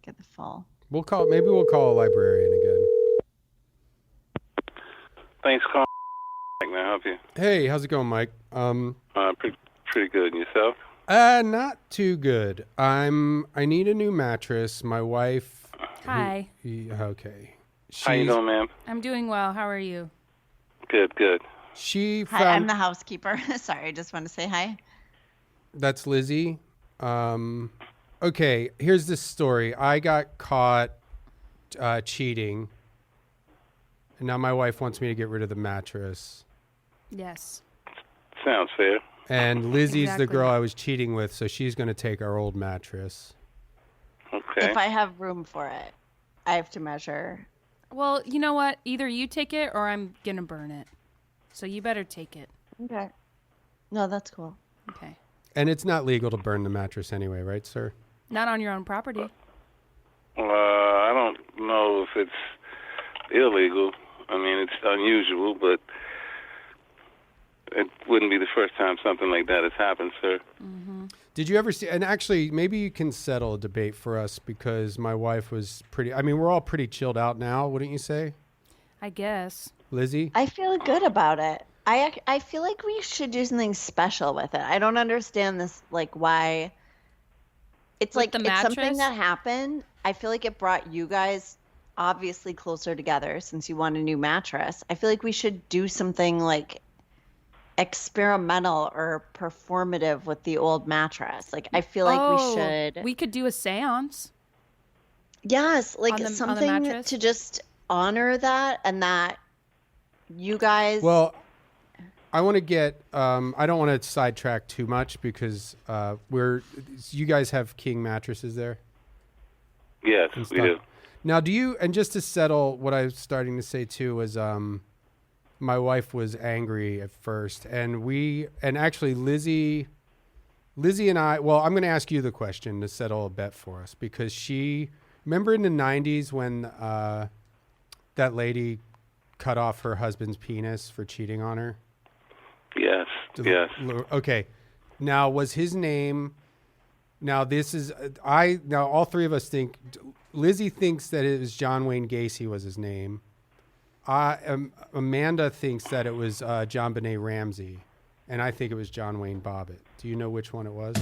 get the full. Maybe we'll call a librarian again. Thanks, Carl. Can I help you? Hey, how's it going, Mike? Pretty good. And yourself? Not too good. I need a new mattress. My wife. Hi. Okay. How you doing, ma'am? I'm doing well. How are you? Good. Hi, I'm the housekeeper. Sorry, I just want to say hi. That's Lizzy. Okay, here's the story. I got caught cheating, and now my wife wants me to get rid of the mattress. Yes. Sounds fair. And Lizzie's the Exactly. girl I was cheating with, so she's going to take our old mattress. Okay. If I have room for it, I have to measure. Well, you know what? Either you take it or I'm going to burn it. So you better take it. Okay. No, that's cool. Okay. And it's not legal to burn the mattress anyway, right, sir? Not on your own property. I don't know if it's illegal. I mean, it's unusual, but it wouldn't be the first time something like that has happened, sir. Mm-hmm. Did you ever see, and actually, maybe you can settle a debate for us because my wife was we're all pretty chilled out now, wouldn't you say? I guess. Lizzy? I feel good about it. I feel like we should do something special with it. I don't understand this, like, why. It's With like the it's something mattress? that happened. I feel like it brought you guys obviously closer together since you want a new mattress. I feel like we should do something like experimental or performative with the old mattress. Like, I feel like we should. We could do a seance. Yes, like on the something mattress? to just honor that, and that you guys. Well, I want to get, I don't want to sidetrack too much because you guys have king mattresses there? Yes, and we stuff. do. Now, and just to settle what I was starting to say too was, my wife was angry at first, and actually Lizzy and I, well, I'm going to ask you the question to settle a bet for us because remember in the 90s when that lady cut off her husband's penis for cheating on her? Yes. Okay. Now, was his name, now all three of us think, Lizzy thinks that it was John Wayne Gacy was his name. Amanda thinks that it was John Benet Ramsey, and I think it was John Wayne Bobbitt. Do you know which one it was?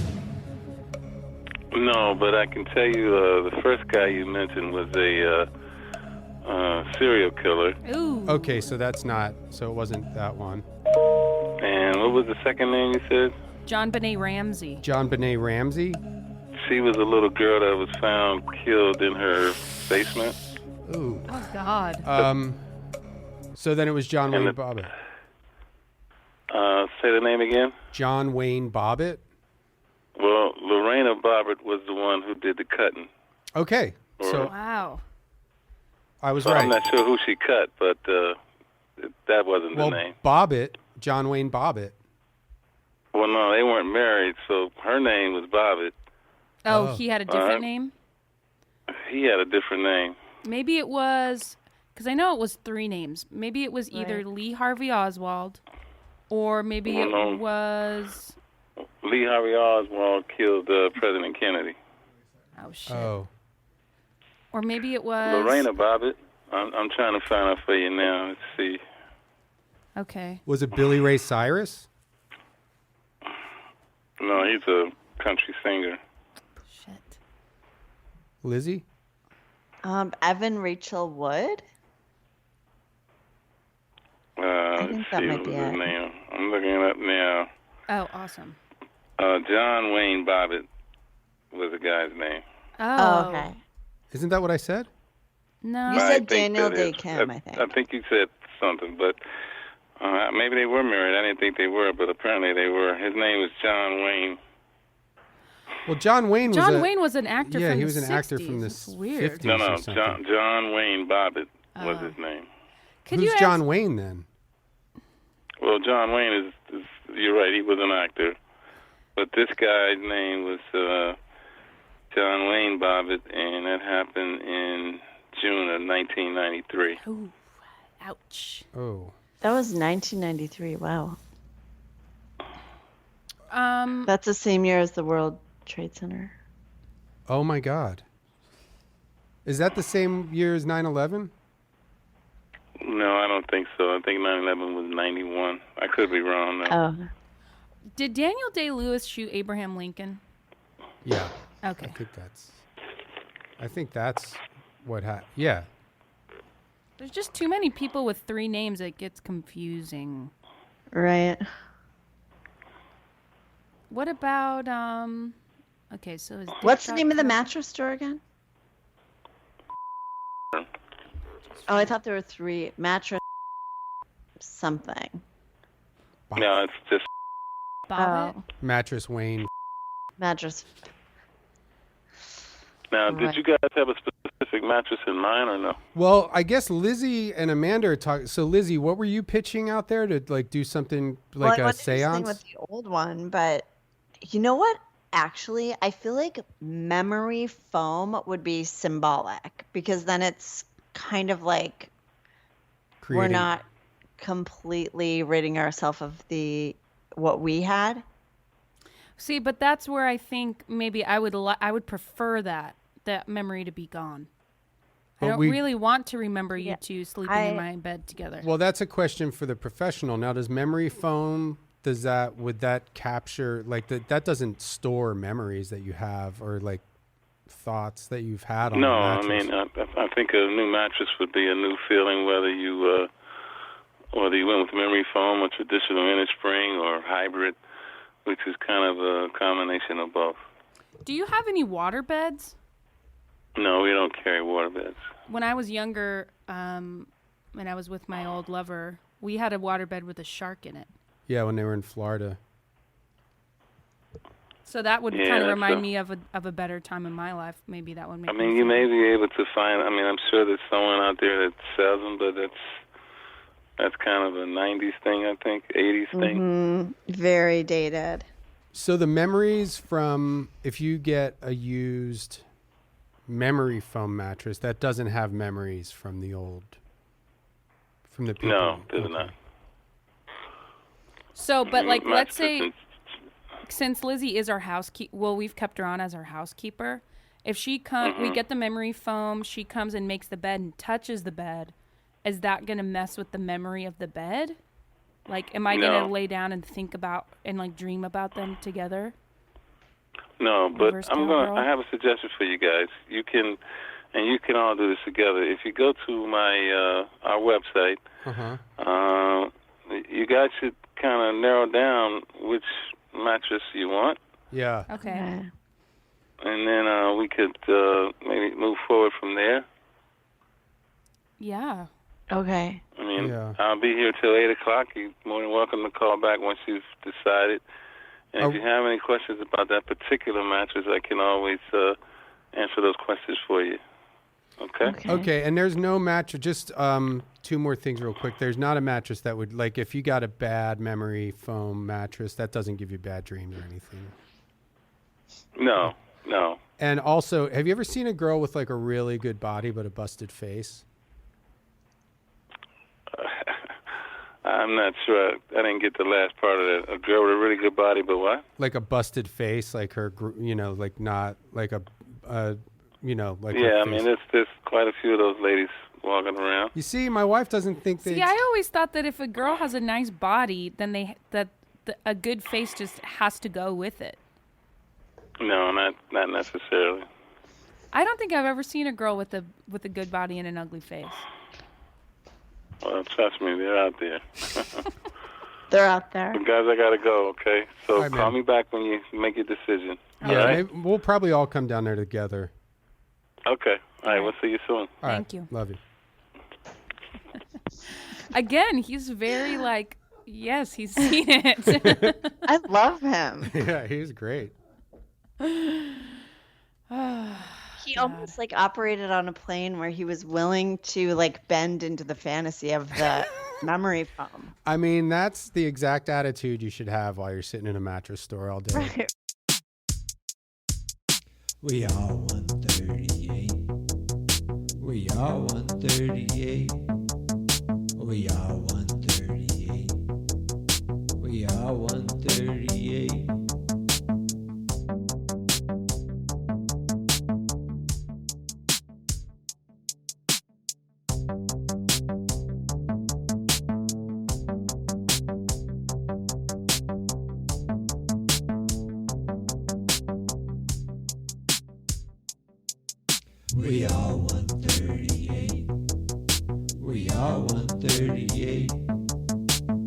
No, but I can tell you the first guy you mentioned was a serial killer. Ooh. Okay, so it wasn't that one. And what was the second name you said? John Benet Ramsey. John Benet Ramsey? She was a little girl that was found killed in her basement. Ooh. Oh, God. So then it was John Wayne Bobbitt. Say the name again? John Wayne Bobbitt? Well, Lorena Bobbitt was the one who did the cutting. Okay. So Wow. I was So right. I'm not sure who she cut, but that wasn't the name. Bobbitt, John Wayne Bobbitt. Well, no, they weren't married, so her name was Bobbitt. Oh, he had a different name? He had a different name. Maybe it was, because I know it was three names. Maybe it was either Lee Harvey Oswald, or maybe it was... Lee Harvey Oswald killed President Kennedy. Oh, shit. Oh. Or maybe it was... Lorena Bobbitt. I'm trying to find out for you now. Let's see. Okay. Was it Billy Ray Cyrus? No, he's a country singer. Shit. Lizzy? Evan Rachel Wood. I think that might be his it. name. I'm looking it up now. Oh, awesome. John Wayne Bobbitt was the guy's name. Oh. Okay. Isn't that what I said? No. You I said think Daniel that Day is. Kim, I think. I think you said something, but maybe they were married. I didn't think they were, but apparently they were. His name was John Wayne. Well, John Wayne was an actor from the 60s. Yeah, he was an actor from the That's weird. 50s No, or something. John Wayne Bobbitt was his name. Who's John Wayne then? Well, John Wayne is you're right, he was an actor. But this guy's name was John Wayne Bobbitt, and that happened in June of 1993. Ooh, ouch. Oh. That was 1993. Wow. Um, That's the same year as the World Trade Center. Oh, my God. Is that the same year as 9/11? No, I don't think so. I think 9/11 was 91. I could be wrong, though. Oh. Did Daniel Day-Lewis shoot Abraham Lincoln? Yeah. Okay. I think that's what happened. Yeah. There's just too many people with 3 names. It gets confusing. Right. What about okay, so is What's the name of the mattress store again? Oh, I thought there were 3 mattress something. No, it's just Bobbitt? Mattress Wayne. Mattress. now. Right. Did you guys have a specific mattress in mind or no? Well, I guess Lizzy and Amanda are talking. So, Lizzy, what were you pitching out there to like do something like I a wanted to do something seance? with the old one, but you know what? Actually, I feel like memory foam would be symbolic because then it's kind of like we're Creating- not completely ridding ourselves of what we had. See, but that's where I think maybe I would prefer that memory to be gone. I But don't really want to remember you Yeah, two sleeping in my bed together. Well, that's a question for the professional. Now, does memory foam? Would that capture like that doesn't store memories that you have or like thoughts that you've had on No, the I mattress? mean, I think a new mattress would be a new feeling, whether you went with memory foam or traditional innerspring or hybrid, which is kind of a combination of both. Do you have any water beds? No, we don't carry water beds. When I was younger, and I was with my old lover, we had a water bed with a shark in it. Yeah, when they were in Florida. So that would Yeah, kind of that's remind a- me of a better time in my life. Maybe that would make I me mean, you feel- may be able to find. I mean, I'm sure there's someone out there that sells them, but that's kind of a '90s thing, I think, '80s thing. Very dated. So the memories from if you get a used memory foam mattress that doesn't have memories from the people. No, there's Okay. not. So, but like, let's say, Mattresses since Lizzy is our housekeeper, well, we've kept her on as our housekeeper. If she comes, we get the memory foam. She comes and makes the bed and touches the bed. Is that gonna mess with the memory of the bed? Like, am I gonna No. lay down and think about and like dream about them together? No, but Reverse cowgirl. I have a suggestion for you guys. You can all do this together. If you go to my our website, Uh-huh. you guys should kind of narrow down which mattress you want, Yeah. Okay. and then we could maybe move forward from there. Yeah. Okay. I mean, Yeah. I'll be here till 8 o'clock. You're more than welcome to call back once you've decided. And if you have any questions about that particular mattress, I can always answer those questions for you. Okay? Okay, and there's no mattress. Just 2 more things real quick. There's not a mattress that would like if you got a bad memory foam mattress that doesn't give you bad dreams or anything. No. And also, have you ever seen a girl with like a really good body but a busted face? I'm not sure. I didn't get the last part of that. A girl with a really good body, but what? Like a busted face, like her, like not like a, like. Yeah, her I mean, face. there's quite a few of those ladies walking around. You see, my wife doesn't think they. See, I always thought that if a girl has a nice body, then a good face just has to go with it. No, not necessarily. I don't think I've ever seen a girl with a good body and an ugly face. Well, trust me, they're out there. They're out there. But guys, I gotta go. Okay, so All right, call man. me back when you make your decision. Yeah, All right. maybe, we'll probably all come down there together. Okay. All right. We'll see you soon. All right, Thank you. Love you. Again, he's very like, yes, he's seen it. I love him. Yeah, he's great. He almost like operated on a plane where he was willing to like bend into the fantasy of the memory foam. I mean, that's the exact attitude you should have while you're sitting in a mattress store all day. Right. We are 138. We are 138. We are 138. We are 138. We are 138. We are 138.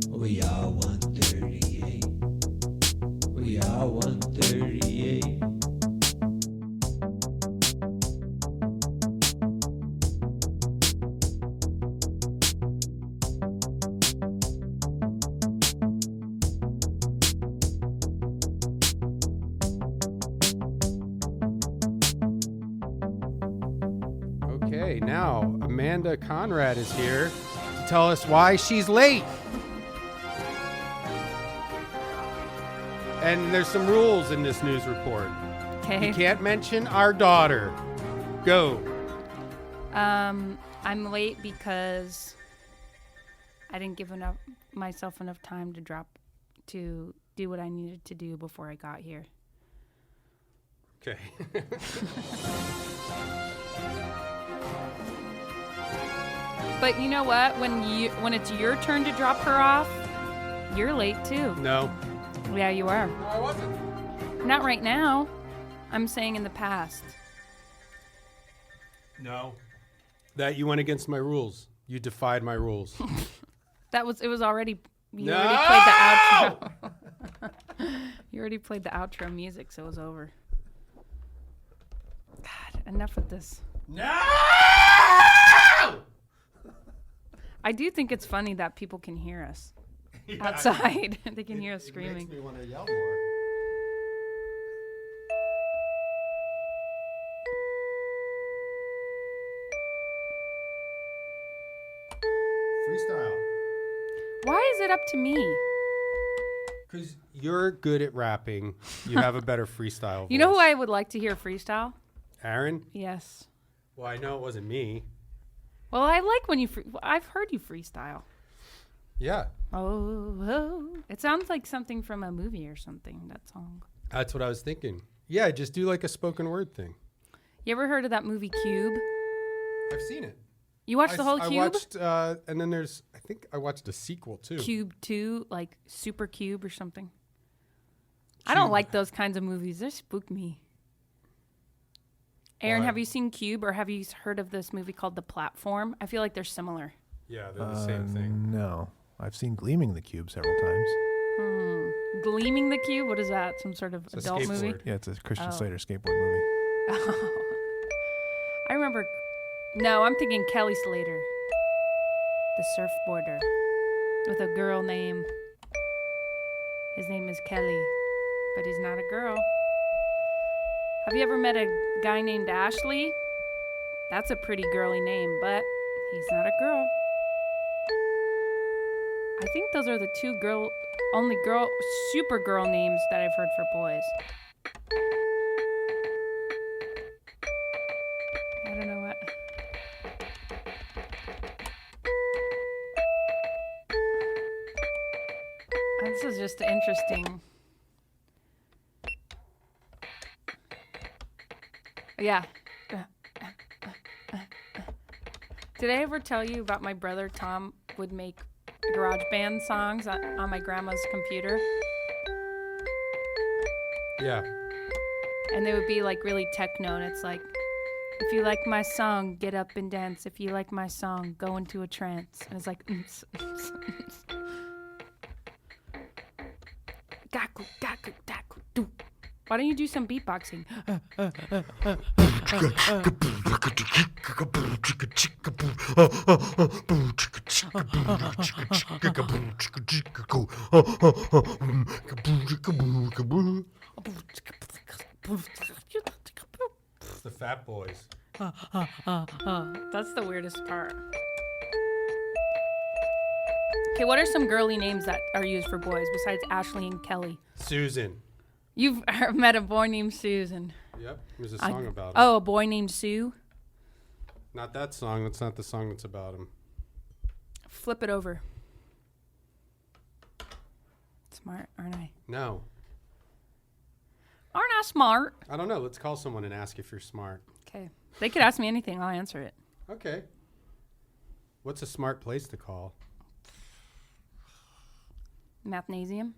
We are 138. We are 138. Okay, now Amanda Conrad is here to tell us why she's late. And there's some rules in this news report. Okay. You can't mention our daughter. Go. I'm late because I didn't give myself enough time to do what I needed to do before I got here. Okay. But you know what? When it's your turn to drop her off, you're late too. No. Yeah, you are. No, I wasn't. Not right now. I'm saying in the past. No. That you went against my rules. You defied my rules. It was already you No! already played the outro. You already played the outro music, so it was over. God, enough with this. No! I do think it's funny that people can hear us outside. They can hear us screaming. It makes me want to yell more. Freestyle. Why is it up to me? Because you're good at rapping. You have a better freestyle voice. You know who I would like to hear freestyle? Aaron? Yes. Well, I know it wasn't me. Well, I like when you. I've heard you freestyle. Yeah. Oh, it sounds like something from a movie or something. That song. That's what I was thinking. Yeah, just do like a spoken word thing. You ever heard of that movie Cube? I've seen it. You watched the whole I Cube? watched, and then I think I watched a sequel too. Cube 2, like Super Cube or something. I don't like those kinds of movies. They spook me. Aaron, Why? have you seen Cube or have you heard of this movie called The Platform? I feel like they're similar. Yeah, they're the same thing. No. I've seen Gleaming the Cube several times. Gleaming the Cube? What is that? Some sort of It's a adult movie? skateboard. Yeah, it's a Christian Oh. Slater skateboard movie. I remember. No, I'm thinking Kelly Slater, the surfboarder, with a girl name. His name is Kelly, but he's not a girl. Have you ever met a guy named Ashley? That's a pretty girly name, but he's not a girl. I think those are the two only super girl names that I've heard for boys. I don't know what. This is just interesting. Yeah. Did I ever tell you about my brother Tom would make garage band songs on my grandma's computer? Yeah. And they would be like really techno, and it's like, if you like my song, get up and dance. If you like my song, go into a trance. And it's like, gaku, gaku, gaku, doo. Why don't you do some beatboxing? It's the Fat Boys. That's the weirdest part. Okay, what are some girly names that are used for boys besides Ashley and Kelly? Susan. You've met a boy named Susan. Yep. There's a song about him. Oh, a boy named Sue? Not that song. That's not the song that's about him. Flip it over. Smart, aren't I? No. Aren't I smart? I don't know. Let's call someone and ask if you're smart. Okay. They could ask me anything. I'll answer it. Okay. What's a smart place to call? Mathnasium?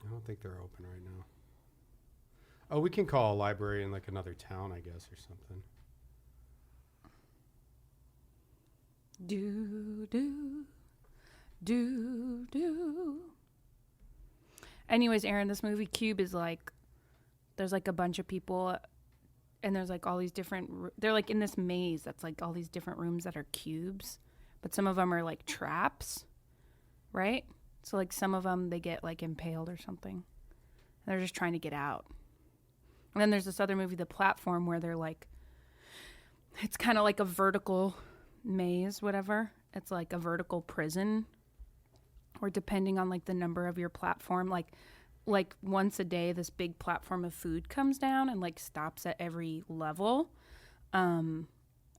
I don't think they're open right now. Oh, we can call a library in like another town, I guess, or something. Do, do, do, do. Anyways, Aaron, this movie Cube is like, there's like a bunch of people, and there's like all these different, they're like in this maze that's like all these different rooms that are cubes, but some of them are like traps, right? So like some of them, they get like impaled or something. They're just trying to get out. And then there's this other movie, The Platform, where they're like, it's kind of like a vertical maze, whatever. It's like a vertical prison, or depending on like the number of your platform, like once a day, this big platform of food comes down and like stops at every level. And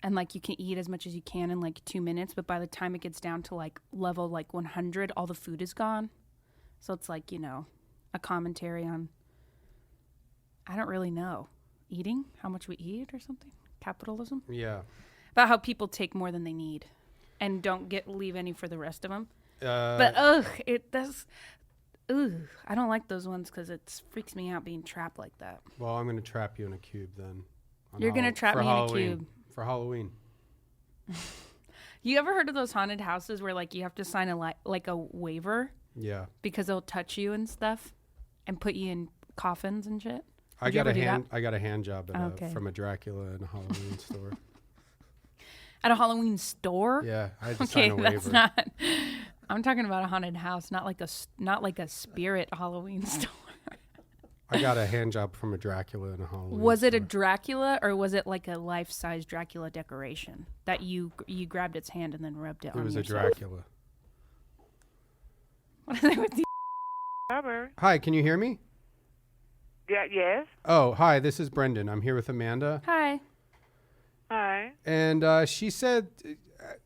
like you can eat as much as you can in like 2 minutes, but by the time it gets down to like level like 100, all the food is gone. So it's like, you know, a commentary on, I don't really know, eating, how much we eat or something, capitalism. Yeah. About how people take more than they need and don't leave any for the rest of them. But I don't like those ones because it freaks me out being trapped like that. Well, I'm going to trap you in a cube then. You're going to trap me Halloween. in a cube. For Halloween. You ever heard of those haunted houses where like you have to sign like a waiver? Yeah. Because they'll touch you and stuff and put you in coffins and shit? I got a hand job from a Dracula in a Halloween store. At a Halloween store? Yeah, I had to sign a waiver. That's not. I'm talking about a haunted house, not like a spirit Halloween store. I got a hand job from a Dracula in a Halloween Was store. it a Dracula or was it like a life-size Dracula decoration that you grabbed its hand and then rubbed it on yourself? It was a Dracula. What are they with you? Hi, can you hear me? Yeah, yes. Oh, hi, this is Brendan. I'm here with Amanda. Hi. Hi. And she said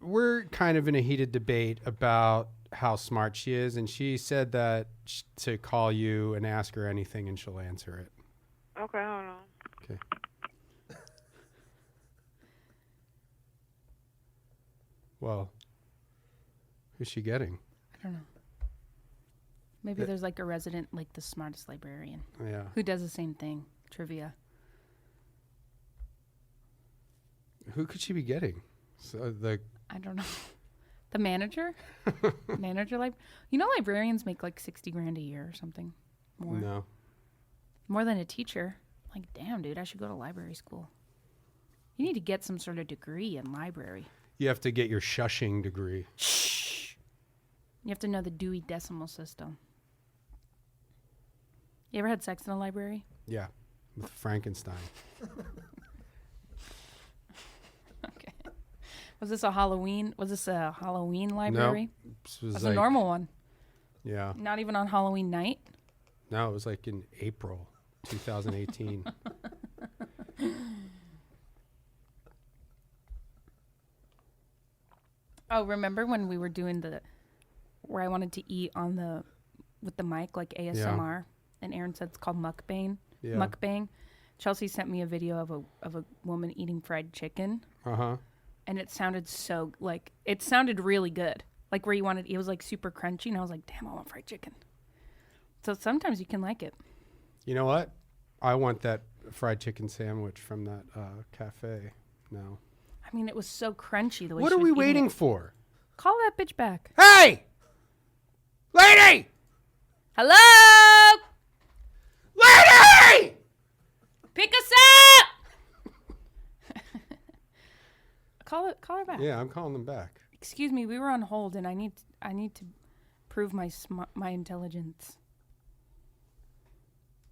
we're kind of in a heated debate about how smart she is, and she said that to call you and ask her anything, and she'll answer it. Okay, hold on. Okay. Well, who's she getting? I don't know. Maybe there's like a resident, like the smartest librarian. Yeah. Who does the same thing. Trivia. Who could she be getting? So I don't know. The manager? Manager librarians make like $60,000 a year or something. More. No. More than a teacher. Like, damn, dude, I should go to library school. You need to get some sort of degree in library. You have to get your shushing degree. Shh. You have to know the Dewey Decimal System. You ever had sex in a library? Yeah, with Frankenstein. Okay. Was this a Halloween library? No, this was That's like a normal one. Yeah. Not even on Halloween night? No, it was like in April 2018. Oh, remember when we were doing where I wanted to eat with the mic, like ASMR, and Aaron said it's called mukbang. Yeah. Mukbang. Chelsea sent me a video of a woman eating fried chicken. Uh-huh. And it sounded really good. Like where it was like super crunchy, and I was like, damn, I want fried chicken. So sometimes you can like it. You know what? I want that fried chicken sandwich from that cafe now. I mean, it was so crunchy the way What she are was we eating waiting it. for? Call that bitch back. Hey! Lady! Hello? Lady! Pick us up! Call her back. Yeah, I'm calling them back. Excuse me, we were on hold, and I need to prove my intelligence.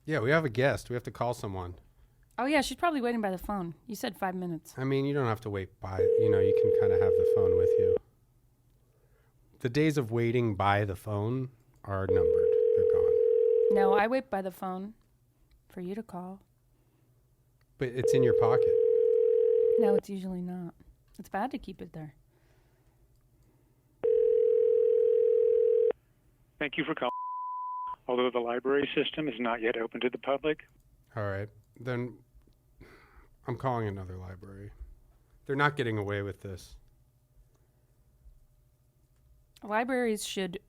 Yeah, we have a guest. We have to call someone. Oh yeah, she's probably waiting by the phone. You said 5 minutes. I mean, you don't have to wait by, you can kind of have the phone with you. The days of waiting by the phone are numbered. They're gone. No, I wait by the phone for you to call. But it's in your pocket. No, it's usually not. It's bad to keep it there. Thank you for calling. Although the library system is not yet open to the public. All right. Then I'm calling another library. They're not getting away with this. Libraries should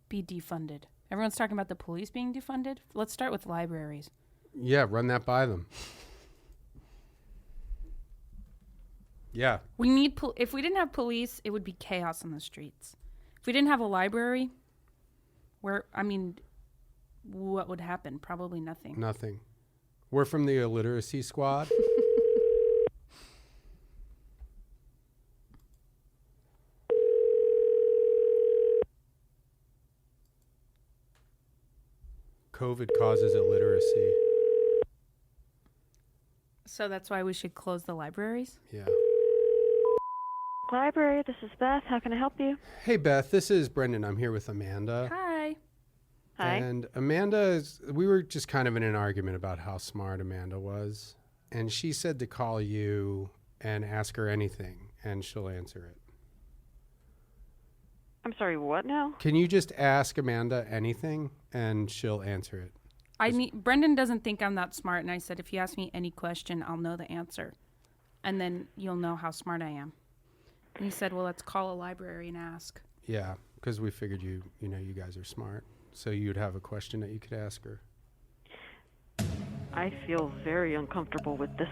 be defunded. Everyone's talking about the police being defunded. Let's start with libraries. Yeah, run that by them. Yeah. We need if we didn't have police, it would be chaos on the streets. If we didn't have a library, what would happen? Probably nothing. Nothing. We're from the illiteracy squad. COVID causes illiteracy. So that's why we should close the libraries? Yeah. Library, this is Beth. How can I help you? Hey, Beth, this is Brendan. I'm here with Amanda. Hi. Hi. And we were just kind of in an argument about how smart Amanda was. And she said to call you and ask her anything, and she'll answer it. I'm sorry, what now? Can you just ask Amanda anything, and she'll answer it? Brendan doesn't think I'm that smart, and I said, if you ask me any question, I'll know the answer. And then you'll know how smart I am. And he said, well, let's call a library and ask. Yeah, because we figured you guys are smart. So you'd have a question that you could ask her. I feel very uncomfortable with this.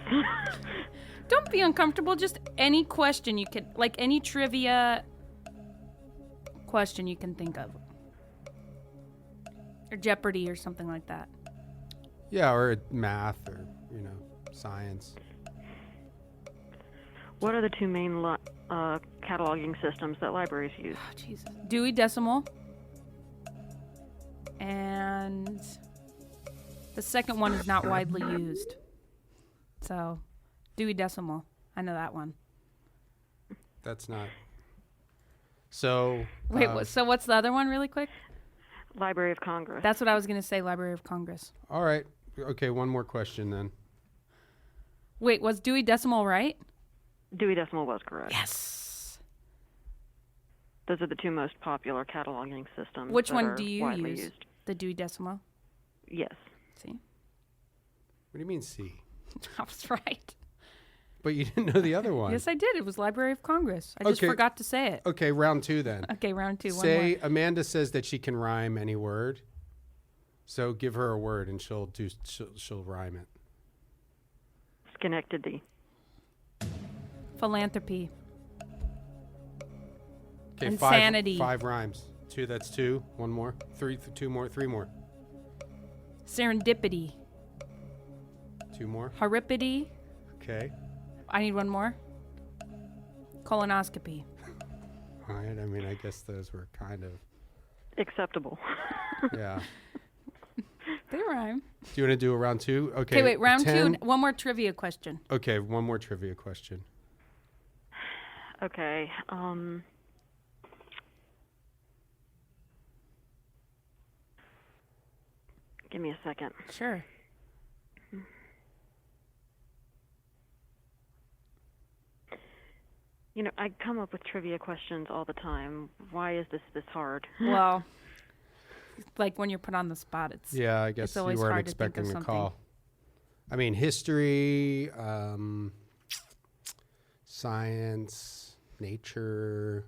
Don't be uncomfortable. Just any question you could, like any trivia question you can think of. Or Jeopardy or something like that. Yeah, or math or, science. What are the two main cataloging systems that libraries use? Oh, Jesus. Dewey Decimal. And the second one is not widely used. So, Dewey Decimal. I know that one. That's not. So. Wait, so what's the other one really quick? Library of Congress. That's what I was going to say, Library of Congress. All right. Okay, one more question then. Wait, was Dewey Decimal right? Dewey Decimal was correct. Yes. Those are the two most popular cataloging systems. Which that one are do you widely use? Used. The Dewey Decimal? Yes. See? What do you mean C? I was right. But you didn't know the other one. Yes, I did. It was Library of Congress. I just forgot to say it. Okay, round two then. Okay, round two. Say one more. Amanda says that she can rhyme any word. So give her a word and she'll rhyme it. Schenectady. Philanthropy. Okay, Insanity. Five rhymes. Two, that's two. One more. Two more. Three more. Serendipity. Two more. Horripity. Okay. I need one more. Colonoscopy. All right. I mean, I guess those were kind of. Acceptable. Yeah. They rhyme. Do you want to do a round two? Okay. Okay, wait. Round 10. two. One more trivia question. Okay, one more trivia question. Okay. Give me a second. Sure. I come up with trivia questions all the time. Why is this hard? Well, like when you're put on the spot, it's Yeah, I guess it's you always weren't hard to think of expecting a something. call. I mean, history, science, nature.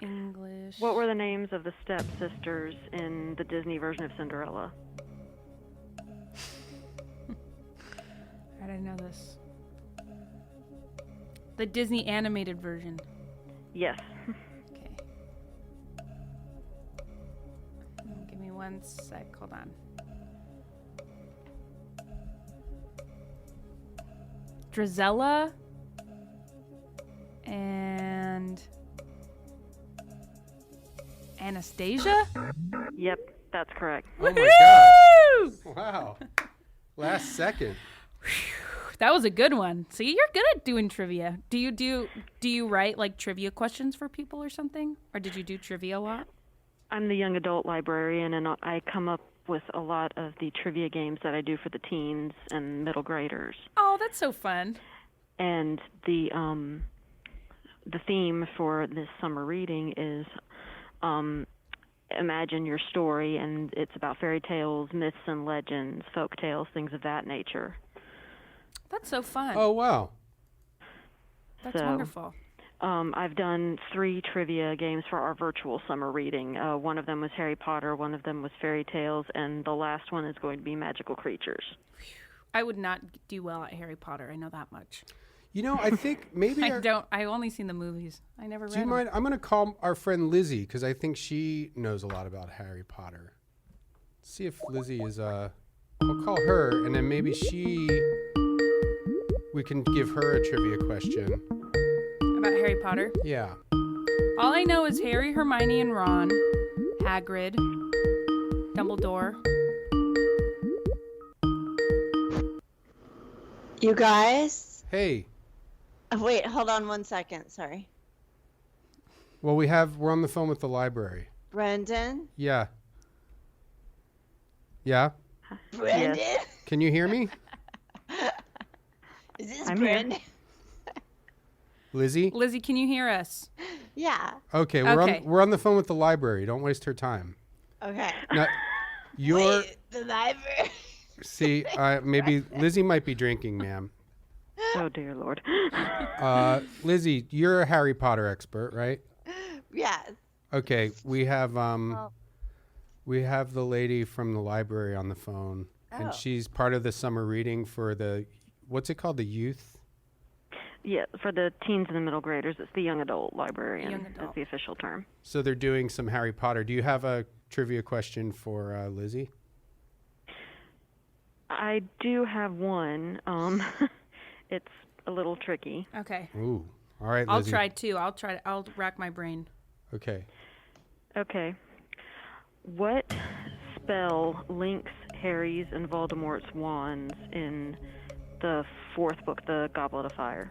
English. What were the names of the stepsisters in the Disney version of Cinderella? I didn't know this. The Disney animated version. Yes. Okay. Give me one sec. Hold on. Drizella and Anastasia? Yep, that's correct. Oh my gosh. Wow. Last second. That was a good one. See, you're good at doing trivia. Do you write like trivia questions for people or something? Or did you do trivia a lot? I'm the young adult librarian, and I come up with a lot of the trivia games that I do for the teens and middle graders. Oh, that's so fun. And the theme for this summer reading is imagine your story, and it's about fairy tales, myths and legends, folk tales, things of that nature. That's so fun. Oh, wow. That's So, wonderful. I've done 3 trivia games for our virtual summer reading. One of them was Harry Potter, one of them was fairy tales, and the last one is going to be magical creatures. I would not do well at Harry Potter. I know that much. You know, I think maybe I've only seen the movies. I never read Do you them. mind? I'm going to call our friend Lizzy because I think she knows a lot about Harry Potter. See if Lizzy is. I'll call her, and then maybe we can give her a trivia question About Harry Potter? Yeah. All I know is Harry, Hermione, and Ron, Hagrid, Dumbledore. You guys? Hey. Wait, hold on 1 second. Sorry. Well, we're on the phone with the library. Brendan? Yeah. Yeah. Brendan? Yes. Can you hear me? Is this I'm Brendan? here. Lizzy? Lizzy, can you hear us? Yeah. Okay, we're on the phone with the library. Don't waste her time. Okay. Now, Wait, the library. See, maybe Lizzy might be drinking, ma'am. Oh, dear Lord. Lizzy, you're a Harry Potter expert, right? Yes. Okay, we have the lady from the library on the phone, and she's part of the summer reading for what's it called, the youth? Yeah, for the teens and the middle graders, it's the young adult librarian. Young adult. That's the official term. So they're doing some Harry Potter. Do you have a trivia question for Lizzy? I do have one. It's a little tricky. Okay. Ooh. All right, I'll Lizzy. try too. I'll rack my brain. Okay. Okay. What spell links Harry's and Voldemort's wands in the fourth book, The Goblet of Fire?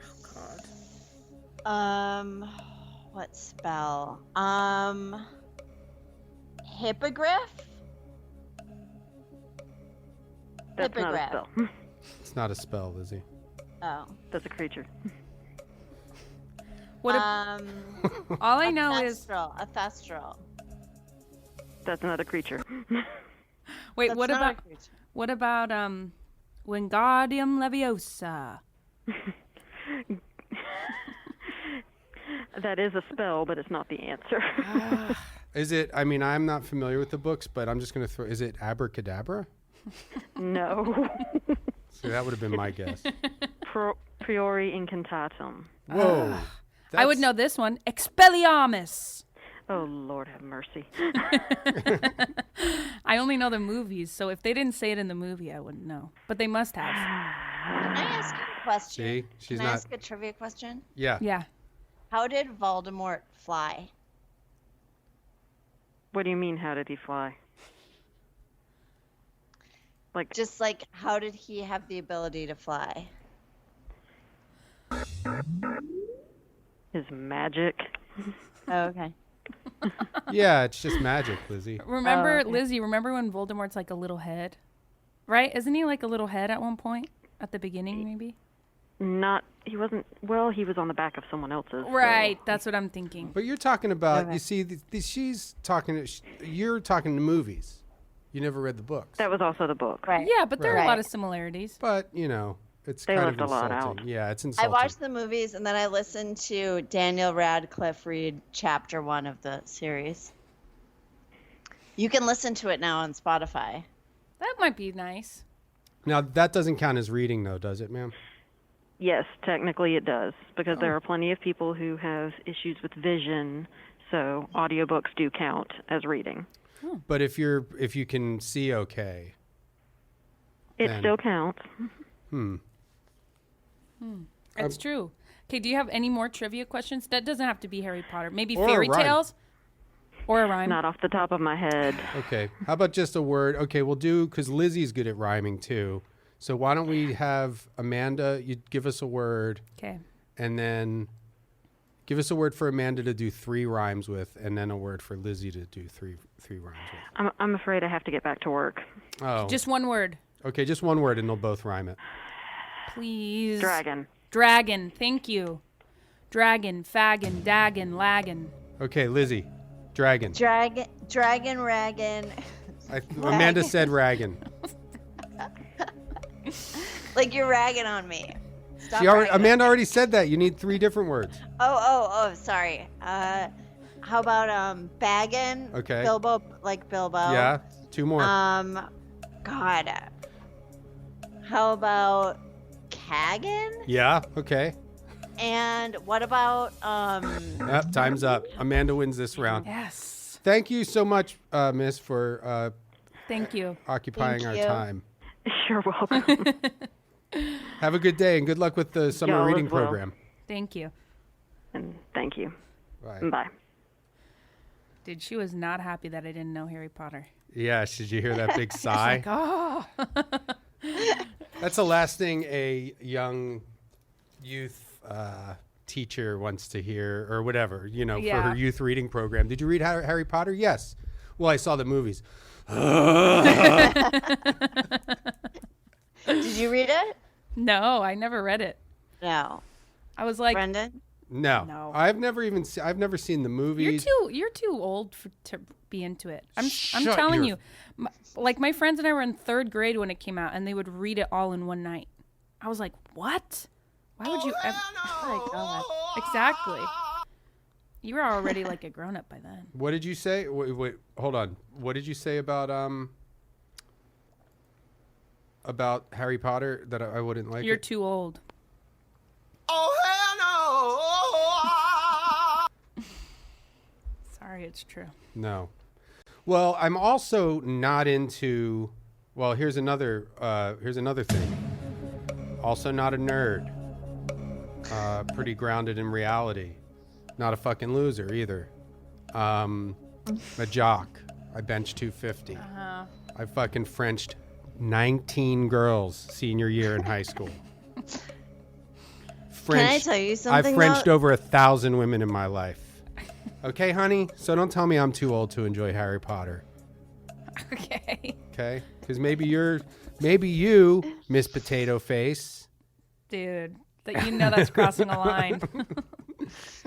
What spell? Hippogriff? That's not a Hippogriff. spell. It's not a spell, Lizzy. Oh. That's a creature. What? All I know is. A thestral. That's another creature. Wait. That's What not a about? creature. What about Wingardium Leviosa? That is a spell, but it's not the answer. Is it? I mean, I'm not familiar with the books, but I'm just going to throw. Is it abracadabra? No. So that would have been my guess. Priori incantatum. Whoa. I would know this one. Expelliarmus. Oh, Lord have mercy. I only know the movies, so if they didn't say it in the movie, I wouldn't know. But they must have. Can I ask you a question? See, she's Can I not. ask a trivia question? Yeah. Yeah. How did Voldemort fly? What do you mean, how did he fly? Just like, how did he have the ability to fly? His magic. Oh, okay. Yeah, it's just magic, Lizzy. Remember, okay. Lizzy, remember when Voldemort's like a little head? Right? Isn't he like a little head at one point? At the beginning, maybe? He wasn't, well, he was on the back of someone else's. Right. So. That's what I'm thinking. But you're talking about. Okay. You see, she's talking. You're talking to movies. You never read the books. That was also the book. Right. Yeah, but there are a Right. lot of similarities. But it's They kind left of a lot insulting. out. Yeah, it's I insulting. watched the movies and then I listened to Daniel Radcliffe read chapter 1 of the series. You can listen to it now on Spotify. That might be nice. Now that doesn't count as reading, though, does it, ma'am? Yes, technically it does, because there are plenty of people who have issues with vision, so audiobooks do count as reading. But if you can see, okay. It Then- still counts. It's true. Okay, do you have any more trivia questions? That doesn't have to be Harry Potter. Maybe Or a fairy rhyme. tales? Or a rhyme. Not off the top of my head. Okay. How about just a word? Okay, we'll do, because Lizzie's good at rhyming too. So why don't we have Amanda, you give us a word, Okay. and then give us a word for Amanda to do 3 rhymes with, and then a word for Lizzie to do three rhymes with. I'm afraid I have to get back to work. Oh. Just one word. Okay, just one word, and they'll both rhyme it. Please. Dragon. Dragon. Thank you. Dragon, faggin, daggin, laggin. Okay, Lizzie. Dragon. Dragon, raggin. Amanda said raggin. Like you're ragging on me. Stop Amanda ragging. already said that. You need 3 different words. Oh, sorry. How about baggin? Okay. Bilbo, like Bilbo. Yeah, 2 more. God. How about Kagan? Yeah. Okay. And what about Yep, time's up. Amanda wins this round. Yes. Thank you so much, Miss, for Thank you. occupying Thank our you. time. You're welcome. Have a good day and good luck with the summer Y'all reading as well. program. Thank you. And thank you. Bye. Bye. Dude, she was not happy that I didn't know Harry Potter. Yeah, did you hear that big sigh? Like, oh. That's the last thing a young youth teacher wants to hear, or whatever, for Yeah. her youth reading program. Did you read Harry Potter? Yes. Well, I saw the movies. Did you read it? No, I never read it. No. I was like, Brendan? No. No. I've never seen the movies. you're too old to be into it. I'm Shut telling your- you. My friends and I were in 3rd grade when it came out, and they would read it all in one night. I was like, what? Why would you ever? Oh, my God. Exactly. You were already like a grown up by then. What did you say? Wait, hold on. What did you say about Harry Potter that I wouldn't like? You're it? too old. Sorry, it's true. No. Well, I'm also not into. Well, here's another thing. Also, not a nerd. Pretty grounded in reality. Not a fucking loser either. A jock. I bench 250. I fucking Frenched 19 girls senior year in high school. Can I tell you something? I've Frenched over 1,000 women in my life. Okay, honey? So don't tell me I'm too old to enjoy Harry Potter. Okay. Okay? Because maybe you, Miss Potato Face, Dude, that's crossing a line.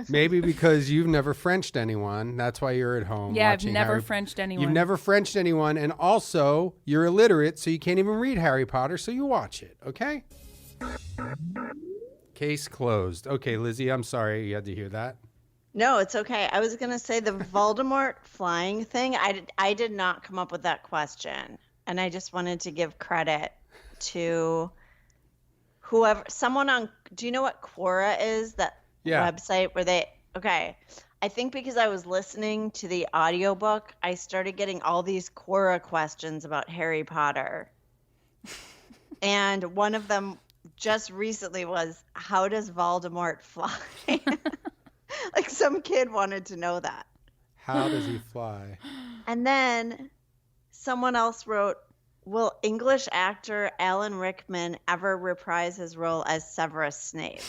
maybe because you've never Frenched anyone, that's why you're at home Yeah, I've watching never Harry. Frenched anyone. You've never Frenched anyone, and also you're illiterate, so you can't even read Harry Potter, so you watch it, okay? Case closed. Okay, Lizzie, I'm sorry you had to hear that. No, it's okay. I was going to say the Voldemort flying thing. I did not come up with that question. And I just wanted to give credit to someone on, do you know what Quora is? That website where okay. I think because I was listening to the audiobook, I started getting all these Quora questions about Harry Potter. And one of them just recently was, how does Voldemort fly? Like some kid wanted to know that. How does he fly? And then someone else wrote, will English actor Alan Rickman ever reprise his role as Severus Snape?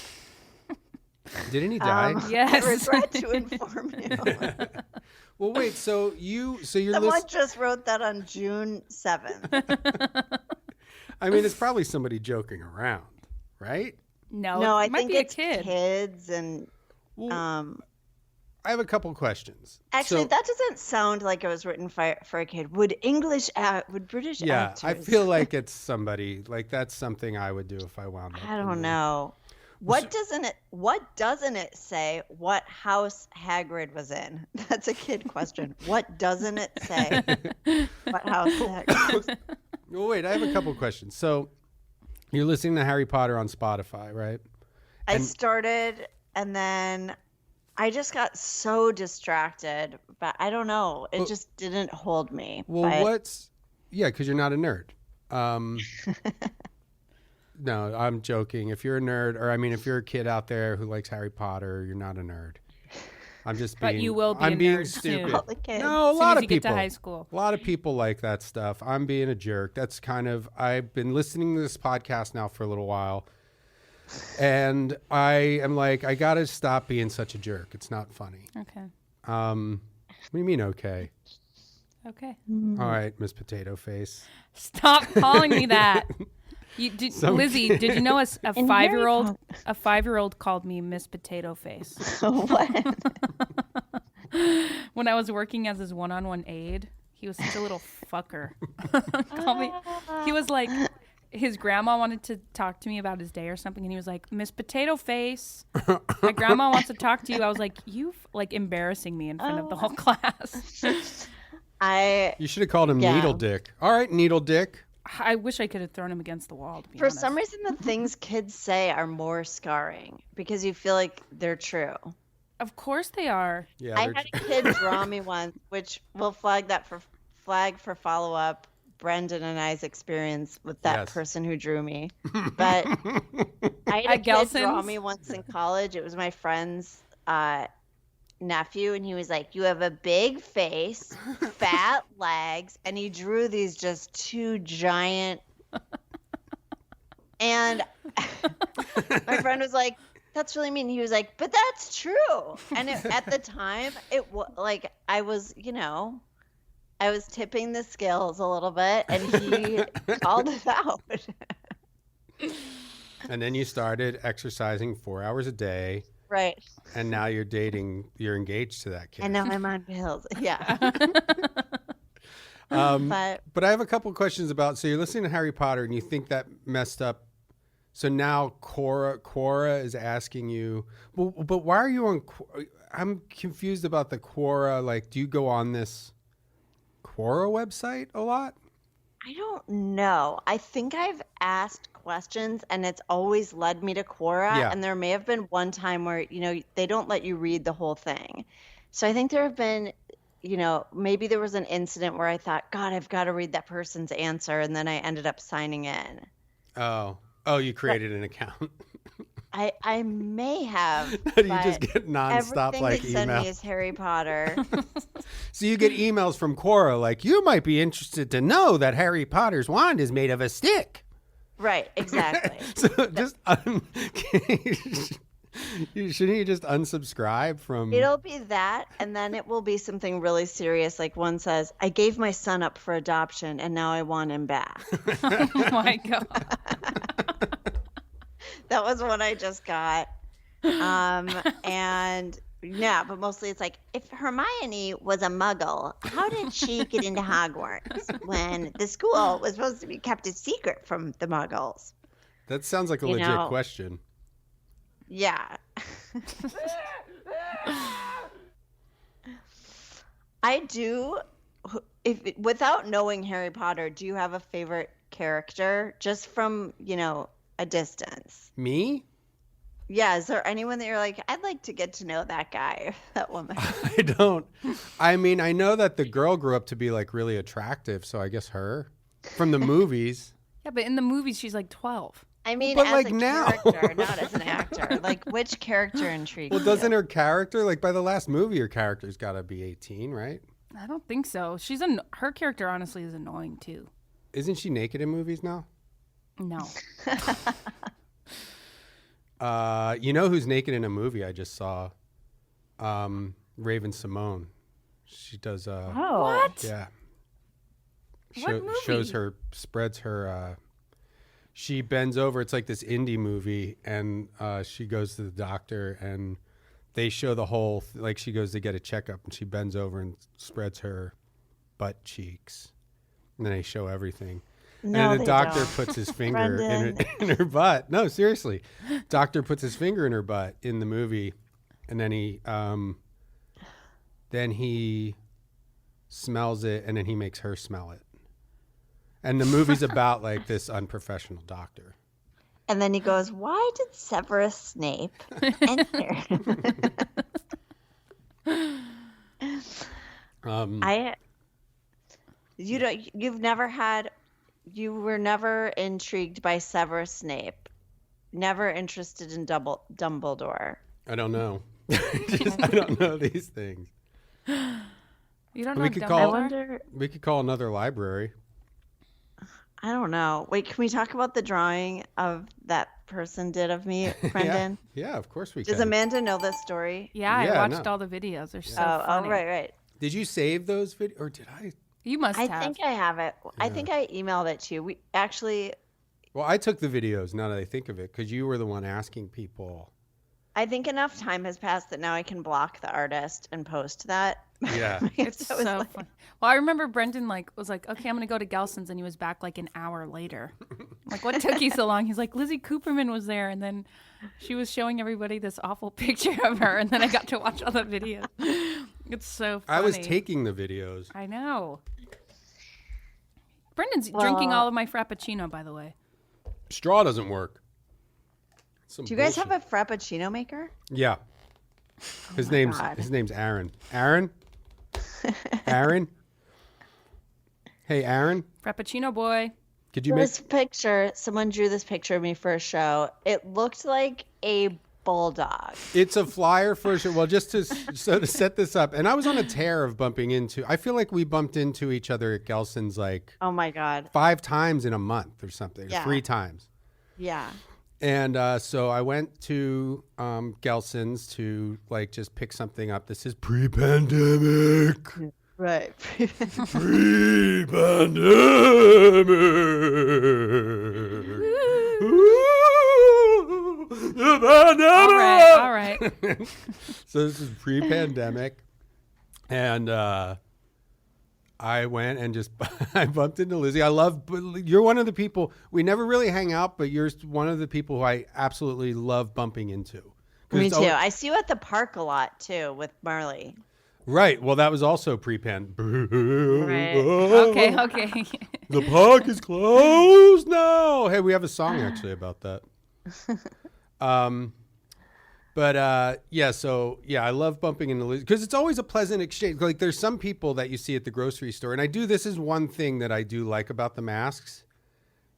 Didn't he die? Yes. I regret to inform you. Well, wait, so you're Someone just wrote that on June 7th. I mean, it's probably somebody joking around, right? No, I it might think be it's a kid. kids and I have a couple questions. actually So- that doesn't sound like it was written for a kid. Would British yeah, actors? I feel like it's somebody, like that's something I would do if I wound up. I don't know. What doesn't it say what house Hagrid was in? That's a kid question. What doesn't it say what house Hagrid was in? Well, wait, I have a couple questions. So you're listening to Harry Potter on Spotify, right? I started and then I just got so distracted, but I don't know. It just didn't hold me. Well, because you're not a nerd. No, I'm joking. If you're a nerd, or I mean, if you're a kid out there who likes Harry Potter, you're not a nerd. I'm just being. But you will be I'm a being nerd stupid. soon. All the kids. No, a As soon lot as of you get to people. high school. A lot of people like that stuff. I'm being a jerk. That's kind of. I've been listening to this podcast now for a little while, and I am like, I gotta stop being such a jerk. It's not funny. Okay. What do you mean, okay? Okay. All right, Miss Potato Face. Stop calling me that. Some Lizzie, kid. did you know a In five-year-old a 5-year-old called me Miss Potato Face What? when I was working as his one-on-one aide? He was such a little fucker. Called me. He was like, his grandma wanted to talk to me about his day or something, and he was like, Miss Potato Face, my grandma wants to talk to you. I was like, you like embarrassing me in front of the whole class. You should have called him Yeah. Needle Dick. All right, Needle Dick. I wish I could have thrown him against the wall, to be For honest. some reason, the things kids say are more scarring because you feel like they're true. Of course they are. Yeah, I had a kid draw me once, which will flag for follow up. Brendan and I's experience with that Yes. person who drew me. But I had a At kid draw Gelson's? me once in college. It was my friend's nephew, and he was like, "You have a big face, fat legs," and he drew these just two giant. And my friend was like, "That's really mean." He was like, "But that's true." And at the time, it was like I was tipping the scales a little bit, and he called it out. And then you started exercising 4 hours a day, Right. and now you're engaged to that kid. And now I'm on pills. Yeah. But I have a couple of questions about, so you're listening to Harry Potter and you think that messed up. So now Quora is asking you, but why are you on, I'm confused about the Quora. Like, do you go on this Quora website a lot? I don't know. I think I've asked questions and it's always led me to Quora. Yeah. And there may have been one time where, they don't let you read the whole thing. So I think there have been, maybe there was an incident where I thought, God, I've got to read that person's answer. And then I ended up signing in. Oh, you created an account. I may have. You just get nonstop everything like they send email. me is Harry Potter. So you get emails from Quora like, you might be interested to know that Harry Potter's wand is made of a stick. Right, exactly. So just shouldn't you just unsubscribe from? It'll be that, and then it will be something really serious. Like one says, "I gave my son up for adoption, and now I want him back." Oh my God. That was one I just got. And yeah, but mostly it's like, if Hermione was a muggle, how did she get into Hogwarts when the school was supposed to be kept a secret from the muggles? That sounds like a You legit know. question. Yeah. I do. Without knowing Harry Potter, do you have a favorite character just from, a distance? Me? Yeah, is there anyone that you're like, I'd like to get to know that guy or that woman? I don't. I mean, I know that the girl grew up to be like really attractive, so I guess her from the movies. Yeah, but in the movies, she's like 12. I mean, But, as like, a now. character, not as an actor. Like, which character intrigues Well, doesn't you? her character, like by the last movie, her character's got to be 18, right? I don't think so. Her character honestly is annoying too. Isn't she naked in movies now? No. You know who's naked in a movie I just saw? Raven Simone. She does. What? Yeah. What movie? Shows her, spreads her. She bends over. It's like this indie movie, and she goes to the doctor, and they show the whole. Like she goes to get a checkup, and she bends over and spreads her butt cheeks, and then they show everything. No, And then the they doctor don't. puts his finger Brendan. in her butt. No, seriously. Doctor puts his finger in her butt in the movie, and then he smells it, and then he makes her smell it. And the movie's about like this unprofessional doctor. And then he goes, "Why did Severus Snape enter?" You were never intrigued by Severus Snape, never interested in Dumbledore. I don't know. I don't know these things. You don't know We could I call- wonder. We could call another library. I don't know. Wait, can we talk about the drawing of that person did of me, Brendan? Yeah, of course we Does can. Amanda know this story? Yeah, Yeah, I watched no. all the videos. They're so Oh, funny. right. Did you save those videos, or did I? You must I have. think I have it. I think I emailed it to you. We actually, Well, I took the videos now that I think of it, because you were the one asking people. I think enough time has passed that now I can block the artist and post that. Yeah. It's So so it's like- funny. Well, I remember Brendan was like, okay, I'm gonna go to Gelson's, and he was back like an hour later. I'm like, what took you so long? He's like, Lizzy Cooperman was there, and then she was showing everybody this awful picture of her, and then I got to watch all the videos. It's so funny. I was taking the videos. I know. Brendan's drinking all of my Frappuccino, by the way. Straw doesn't work. Do you guys have a Frappuccino maker? Yeah. His name's Aaron. Aaron? Hey, Aaron? Frappuccino boy. Could you This picture, someone drew this picture of me for a show. It looked like a bulldog. It's a flyer for a show. Well, just to set this up, and I was on a tear of bumping into. I feel like we bumped into each other at Gelson's like, oh my God, 5 times in a month or something, or 3 times. Yeah. And so I went to Gelson's to like just pick something up. This is pre-pandemic. Right. Pre-pandemic. All right. So this is pre-pandemic, and I went and just I bumped into Lizzy. You're one of the people we never really hang out, but you're one of the people who I absolutely love bumping into. Me too. I see you at the park a lot too with Marley. Right. Well, that was also pre-pandemic. Right. Okay. The park is closed now. Hey, we have a song actually about that. I love bumping into Lizzy because it's always a pleasant exchange. Like there's some people that you see at the grocery store, and this is one thing that I do like about the masks.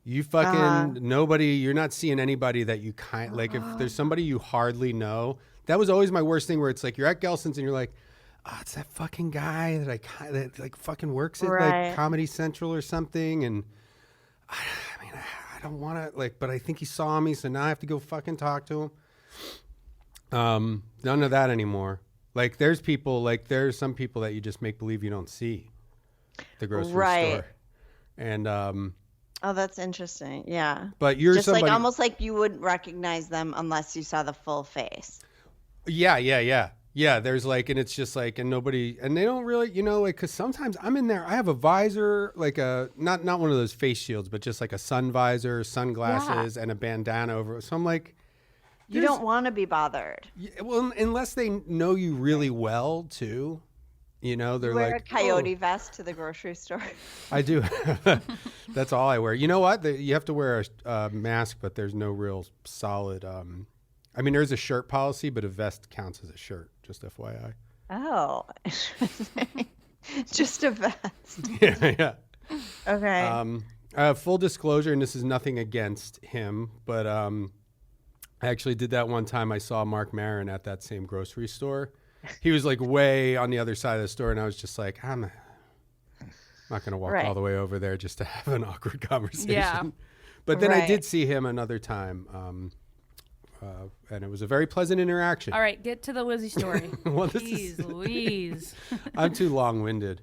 You fucking nobody, you're not seeing anybody that you like if there's somebody you hardly know. That was always my worst thing where it's like you're at Gelson's and you're like, oh, it's that fucking guy that like fucking works at like Comedy Central or something, and I don't want to but I think he saw me, so now I have to go fucking talk to him. None of that anymore. Like there's some people that you just make believe you don't see at the grocery store. And oh, that's interesting. Yeah. But you're just somebody, like almost like you wouldn't recognize them unless you saw the full face. Yeah. There's and it's just and nobody, and they don't really, because sometimes I'm in there, I have a visor, like not one of those face shields, but just like a sun visor, sunglasses, and a bandana over. So I'm like, you don't want to be bothered. Yeah, well, unless they know you really well too, they're wear a coyote vest to the grocery store. I do. That's all I wear. You know what? You have to wear a mask, but there's no real solid. There's a shirt policy, but a vest counts as a shirt. Just FYI. Oh, just a vest. Yeah. Okay. Full disclosure, and this is nothing against him, but I actually did that one time. I saw Mark Maron at that same grocery store. He was like way on the other side of the store, and I was just like, I'm not going to walk all the way over there just to have an awkward conversation. Yeah. But then I did see him another time. And it was a very pleasant interaction. All right, get to the Lizzy story. Well, Jeez Louise. I'm too long-winded.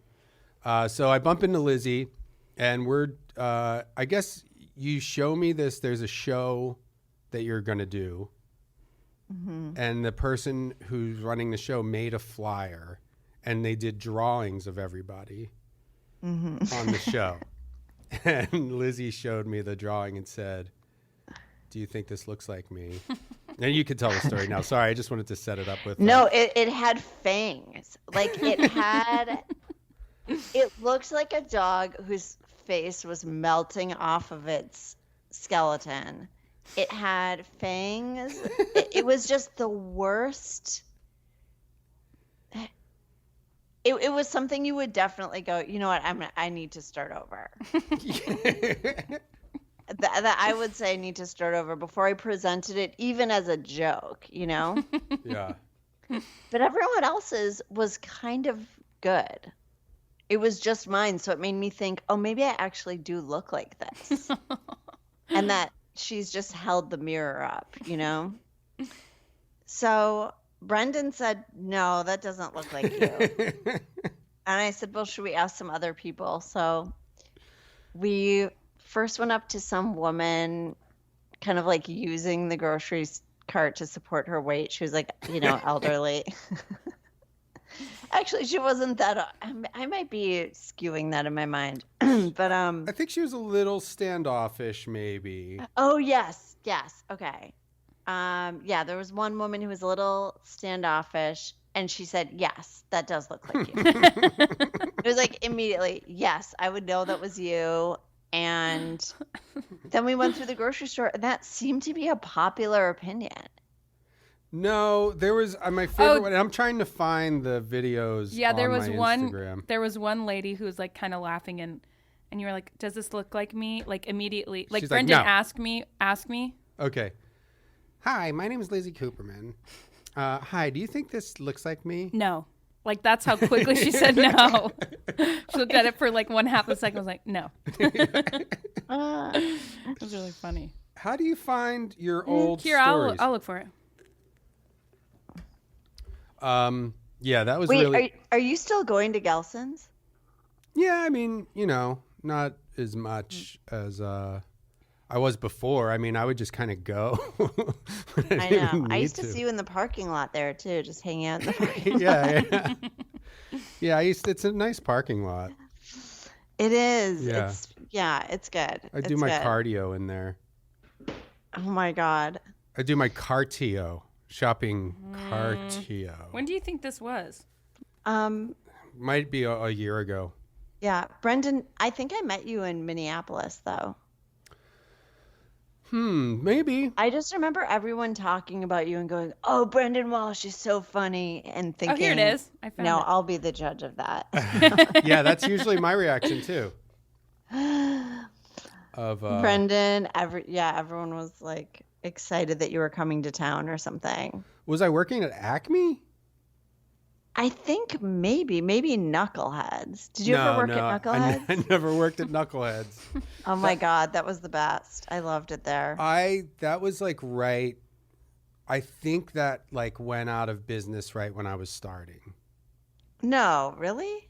So I bump into Lizzy, and I guess you show me this. There's a show that you're going to do. Mm-hmm. And the person who's running the show made a flyer, and they did drawings of everybody on the show. And Lizzy showed me the drawing and said, do you think this looks like me? And you can tell the story now. Sorry, I just wanted to set it up with. No, it had fangs. Like it looked like a dog whose face was melting off of its skeleton. It had fangs. It was just the worst. It was something you would definitely go, you know what, I need to start over. That I would say I need to start over before I presented it, even as a joke, Yeah. But everyone else's was kind of good. It was just mine, so it made me think, oh, maybe I actually do look like this. And that she's just held the mirror up, So Brendan said, no, that doesn't look like you. And I said, well, should we ask some other people? So we first went up to some woman kind of like using the grocery cart to support her weight. She was like, elderly. Actually, she wasn't that. I might be skewing that in my mind. But I think she was a little standoffish, maybe. Oh, yes. Okay. There was one woman who was a little standoffish, and she said, yes, that does look like you. It was like immediately, yes, I would know that was you. And then we went through the grocery store, and that seemed to be a popular opinion. No, there was my favorite one. I'm trying to find the videos. Yeah, there on was my one. Instagram. There was one lady who was like kind of laughing, and you were like, "Does this look like me?" Like immediately, like She's Brendan like, no. ask me. Okay. Hi, my name is Lizzy Cooperman. Hi, do you think this looks like me? No. Like that's how quickly she said no. She looked at it for like 1/2 a second. Was like, no. It was really funny. How do you find your old Here, stories? I'll look for it. Yeah, that was Wait, really. are you still going to Gelson's? Yeah, I mean, not as much as I was before. I mean, I would just kind of go. I know. I used to see you in the parking lot there too, just hanging out in the parking lot. Yeah. Yeah, it's a nice parking lot. It is. Yeah. It's good. I do my cardio in there. Oh my God. I do my cartio, shopping cartio. When do you think this was? Might be a year ago. Yeah, Brendan, I think I met you in Minneapolis though. Maybe. I just remember everyone talking about you and going, "Oh, Brendan Walsh is so funny," and thinking, Oh, here it is. I found it. I'll be the judge of that." Yeah, that's usually my reaction too. Of Brendan, everyone was like excited that you were coming to town or something. Was I working at Acme? I think maybe Knuckleheads. Did you ever work at Knuckleheads? I never worked at Knuckleheads. Oh my God, that was the best. I loved it there. That was like right. I think that like went out of business right when I was starting. No, really?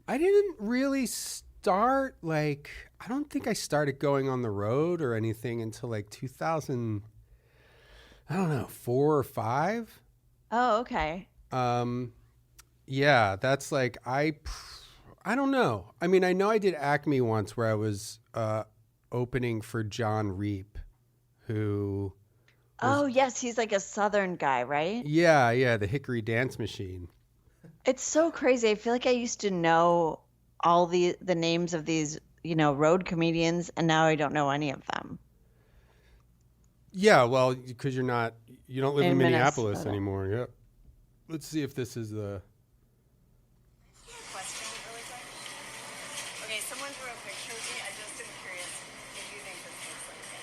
I didn't really start like, I don't think I started going on the road or anything until like 2000, I don't know, 4 or 5. Oh, okay. Yeah, that's like, I don't know. I mean, I know I did Acme once where I was opening for John Reap, who... Oh, yes, he's like a Southern guy, right? Yeah, the Hickory Dance Machine. It's so crazy. I feel like I used to know all the names of these, road comedians, and now I don't know any of them. Yeah, well, because you don't live in Minneapolis Minnesota anymore. Yep. Let's see if this is the... Question really quick. Okay, someone drew a picture of me. I just am curious if you think this looks like me.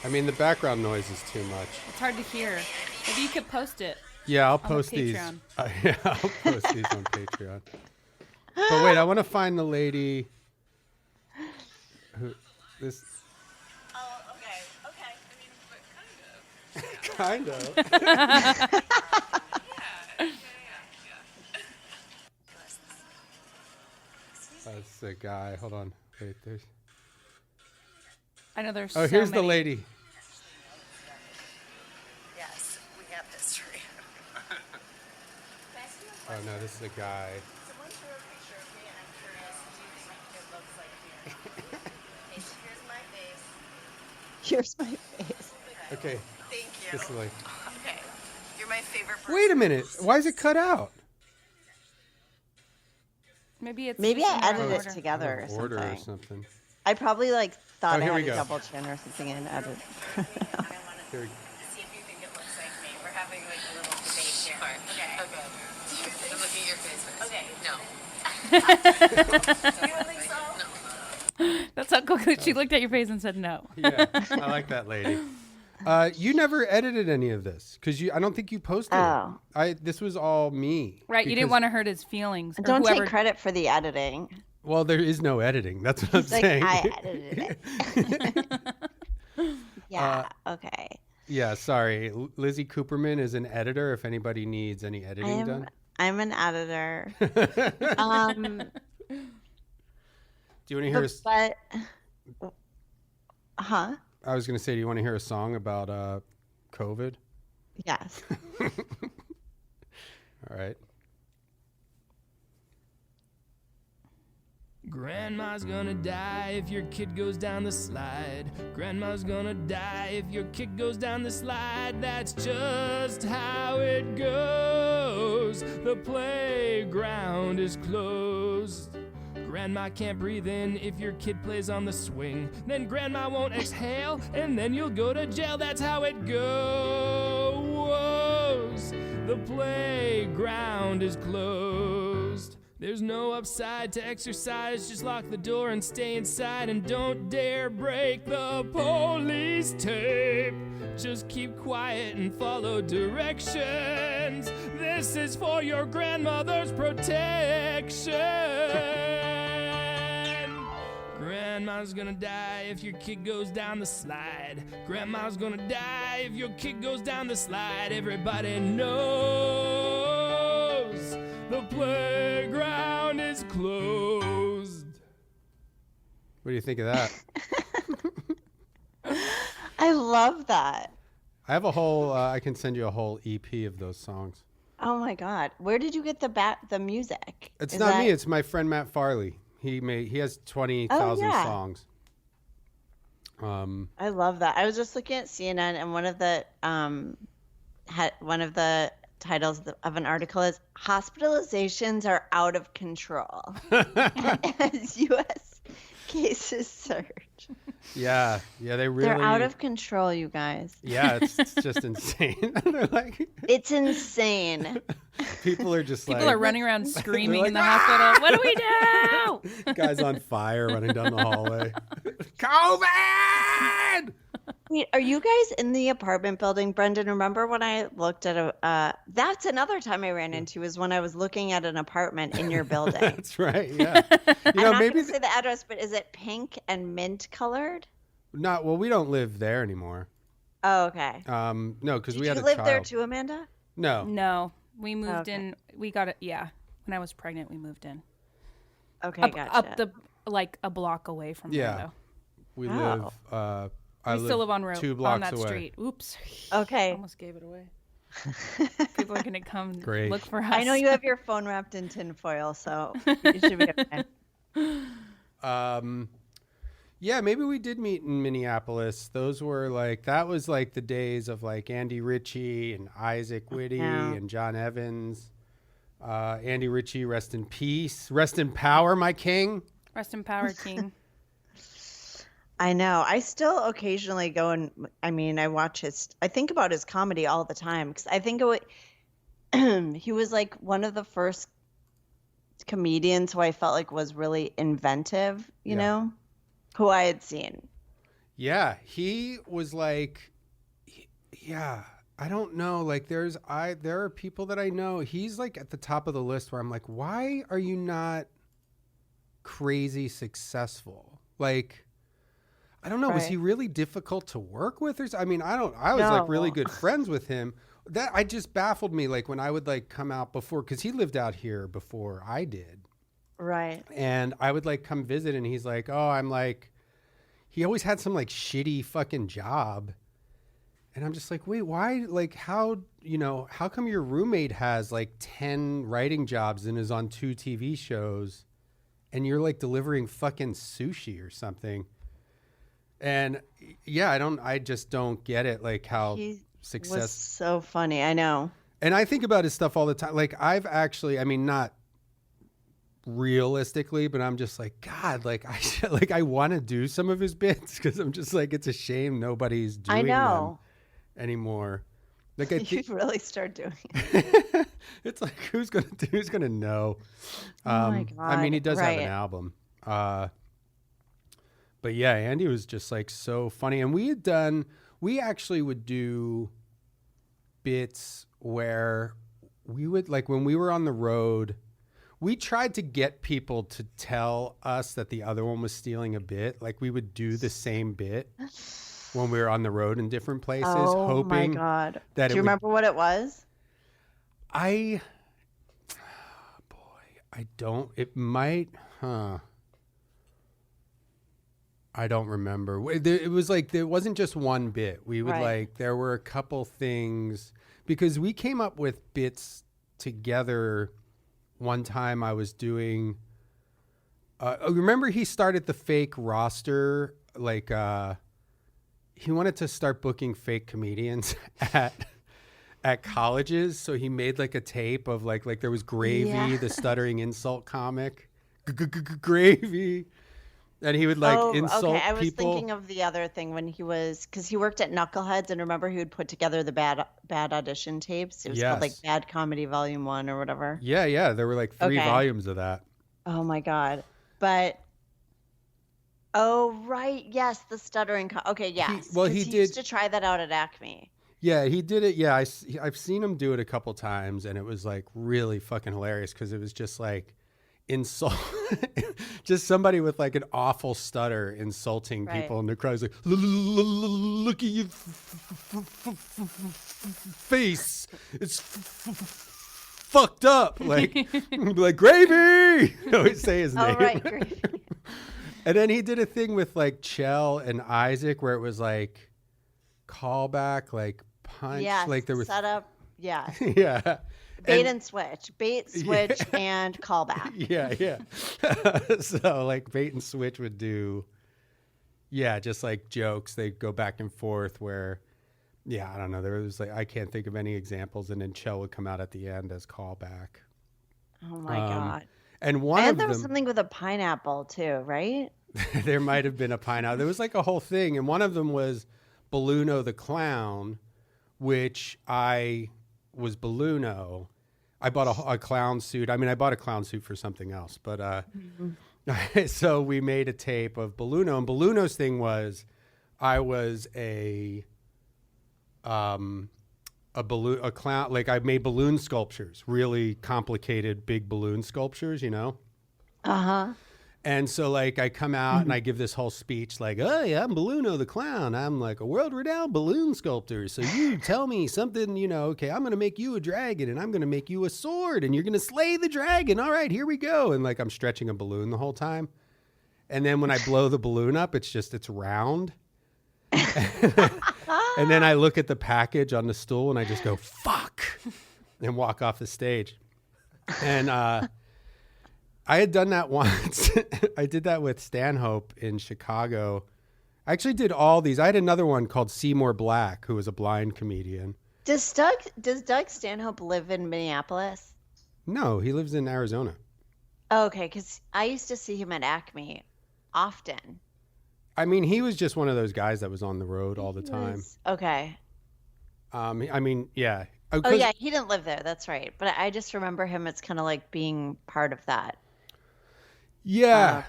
Okay. I mean, the background noise is too much. It's hard to hear. Maybe you could post it. Yeah, I'll on post these. Patreon. Yeah, I'll post these on Patreon. But wait, I want to find the lady who this. Oh, okay. I mean, but kind of. Kind of. That's the guy. Hold on. Wait, there's. I know there's. Oh, so here's the many. lady. Yes, we have history. Oh no, this is a guy. Someone drew a picture of me, and I'm curious, do you think it looks like me? Okay, so here's my face. Here's my face. Okay. Thank you. This is like. Okay, you're my favorite person. Wait a minute. Why is it cut out? Maybe it's. Maybe just I in the edited order. it together or Order something. or something. I probably thought Oh, I here had we a go. double chin or something and edited. Here we See if you think it looks like me. We're having like a little debate here. Okay. I'm looking at your face first. Okay. No. You don't think so? No. That's how quickly she looked at your face and said no. Yeah, I like that lady. You never edited any of this because I don't think you posted Oh. it. This was all me. Right, you didn't because- want to hurt his feelings. Or Don't whoever. take credit for the editing. Well, there is no editing. That's what I'm It's like saying. I edited it. Yeah. Okay. Yeah, sorry. Lizzy Cooperman is an editor. If anybody needs any editing done. I'm an editor. Do you want to hear? Huh? I was going to say, do you want to hear a song about COVID? Yes. All right. Grandma's gonna die if your kid goes down the slide. Grandma's gonna die if your kid goes down the slide. That's just how it goes. The playground is closed. Grandma can't breathe in if your kid plays on the swing. Then grandma won't exhale, and then you'll go to jail. That's how it goes. The playground is closed. There's no upside to exercise. Just lock the door and stay inside. And don't dare break the police tape. Just keep quiet and follow directions. This is for your grandmother's protection. Grandma's gonna die if your kid goes down the slide. Grandma's gonna die if your kid goes down the slide. Everybody knows the playground is closed. What do you think of that? I love that. I have a whole. I can send you a whole EP of those songs. Oh my God. Where did you get the music? It's Is not that- me. It's my friend Matt Farley. He has 20,000 yeah. songs. I love that. I was just looking at CNN, and one of the titles of an article is "Hospitalizations are out of control as U.S. cases surge." Yeah, they really. They're out of control, you guys. Yeah, it's just insane. They're like, It's insane. people are just People like, are running around screaming like, in the hospital. What do we do? guys on fire running down the hallway. COVID! Wait, are you guys in the apartment building, Brendan? Remember when I looked at that's another time I ran into is when I was looking at an apartment in your building. That's right. Yeah. I'm not going to say the address, but is it pink and mint colored? Not well. We don't live there anymore. Oh, okay. No, because Did we had you a live child. there too, Amanda? No. No, we moved Okay. in. We got it. Yeah, when I was pregnant, we moved in. Okay, Up, gotcha. up the like a block away from Yeah. Orlando. We Oh. live. We still live on road 2 blocks on that away. street. Oops. Okay. Almost gave it away. People are gonna come Great. look for us. I know you have your phone wrapped in tinfoil, so you should be okay. Yeah, maybe we did meet in Minneapolis. Those were that was like the days of like Andy Ritchie and Isaac Whitty Yeah. and John Evans. Andy Ritchie, rest in peace. Rest in power, my king. Rest in power, King. I know. I still occasionally go and, I watch I think about his comedy all the time because I think he was like one of the first comedians who I felt like was really inventive, you know, who I had seen. Yeah, he was like, yeah, I don't know. Like there are people that I know. He's like at the top of the list where I'm like, why are you not crazy successful? Like, I don't know. Was Right. he really difficult to work with? I was like really good friends with him. That I just baffled me. Like when I would like come out before, cause he lived out here before I did. Right. And I would like come visit and he's like, he always had some like shitty fucking job. And I'm just like, wait, why? Like how come your roommate has like 10 writing jobs and is on 2 TV shows and you're like delivering fucking sushi or something? And yeah, I just don't get it. Like how He success was so funny. I know. And I think about his stuff all the time. Like I've actually, not realistically, but I'm just like, God, I want to do some of his bits because I'm just like, it's a shame nobody's doing them anymore. Like I You think really start doing it. it's like who's gonna know? Oh my God. He does have Right. an album. But yeah, Andy was just like so funny, and we actually would do bits where we would like when we were on the road. We tried to get people to tell us that the other one was stealing a bit. Like we would do the same bit when we were on the road in different places, hoping my God. that Do you remember what it was? I don't. It might. I don't remember. It was like there wasn't just one bit. We would there were a couple things because we came up with bits together. One time I was doing Remember he started the fake roster, like he wanted to start booking fake comedians at colleges, so he made like a tape of like there was Gravy, the stuttering insult comic, Gravy, and he would like insult okay. I was people. thinking of the other thing when he was, because he worked at Knuckleheads, and remember he would put together the bad audition tapes. It was called like Bad Comedy Volume 1 or whatever. Yeah, there were like 3 volumes of that. Oh my God. But oh right, yes, the stuttering. Okay, yes. He used to try that out at Acme. Yeah, he did it. Yeah, I've seen him do it a couple times, and it was like really fucking hilarious because it was just like insult, just somebody with like an awful stutter insulting people, and the crowd's like, "Look at your face, it's fucked up." Like Gravy. I always say his name. Right, Gravy. And then he did a thing with like Chell and Isaac where it was like callback, like punch, like there was setup. Yeah. Yeah. Bait and switch, and callback. Yeah. So like bait and switch would do, just like jokes. They'd go back and forth where, I don't know. There was like, I can't think of any examples. And then Chell would come out at the end as callback. Oh my God. And there was something with a pineapple too, right? There might have been a pineapple. There was like a whole thing. And one of them was Balluno the Clown, which I was Balluno. I bought a clown suit. I mean, I bought a clown suit for something else, but so we made a tape of Balluno, and Balluno's thing was I was a clown. Like I made balloon sculptures, really complicated, big balloon sculptures, you know? And so like I come out and I give this whole speech like, "Hey, I'm Balluno the Clown. I'm like a world-renowned balloon sculptor. So you tell me something, okay, I'm going to make you a dragon and I'm going to make you a sword and you're going to slay the dragon. All right, here we go." And like I'm stretching a balloon the whole time. And then when I blow the balloon up, it's round. And then I look at the package on the stool and I just go, "Fuck," and walk off the stage. And I had done that once. I did that with Stanhope in Chicago. I actually did all these. I had another one called Seymour Black, who was a blind comedian. Does Doug Stanhope live in Minneapolis? No, he lives in Arizona. Oh, okay, because I used to see him at Acme often. I mean, he was just one of those guys that was on the road all the time. Okay. I mean, yeah. Oh, yeah, he didn't live there. That's right. But I just remember him as kind of like being part of that. Yeah.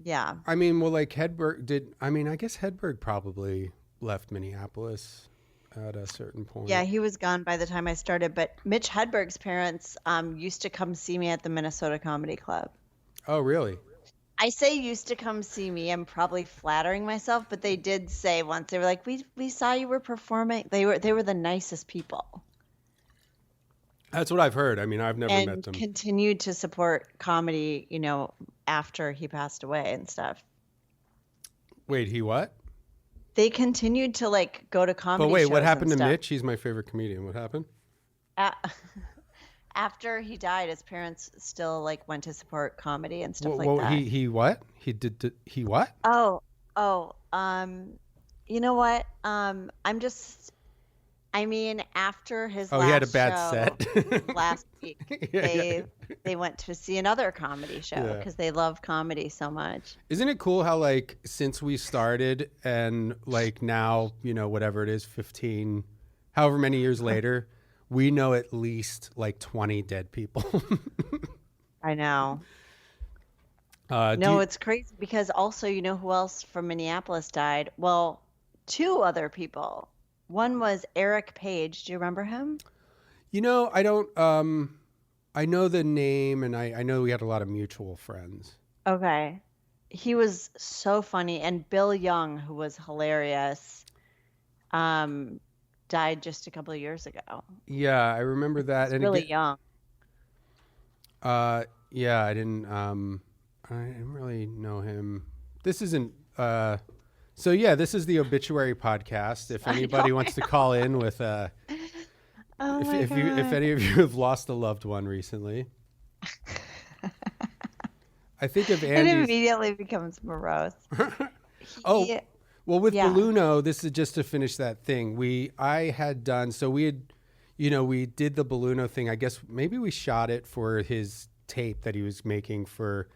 Yeah. I mean, well, like Hedberg did. I mean, I guess Hedberg probably left Minneapolis at a certain point. Yeah, he was gone by the time I started. But Mitch Hedberg's parents used to come see me at the Minnesota Comedy Club. Oh, really? I say used to come see me. I'm probably flattering myself, but they did say once, they were like, we saw you were performing. They were the nicest people. That's what I've heard. I mean, I've never met them. And continued to support comedy, after he passed away and stuff. Wait, he what? They continued to like go to comedy shows. But wait, what happened to stuff. Mitch? He's my favorite comedian. What happened? After he died, his parents still like went to support comedy and stuff like that. He what? He did he what? You know what? After his last he had a bad show set last week, they went to see another comedy show because they love comedy so much. Isn't it cool how like since we started and like now, whatever it is, 15, however many years later, we know at least like 20 dead people. I know. It's crazy because also, who else from Minneapolis died? Well, 2 other people. One was Eric Page. Do you remember him? I don't. I know the name, and I know we had a lot of mutual friends. Okay. He was so funny. And Bill Young, who was hilarious, died just a couple of years ago. Yeah, I remember that. And really young. Yeah, I didn't really know him. This isn't. So yeah, this is the obituary podcast. If anybody wants to call in with if any of you have lost a loved one recently, I think of It Andy's. immediately becomes morose. Oh, He- well, with yeah. Balluno, this is just to finish that thing. I had done, so we had, we did the Balluno thing. I guess maybe we shot it for his tape that he was making for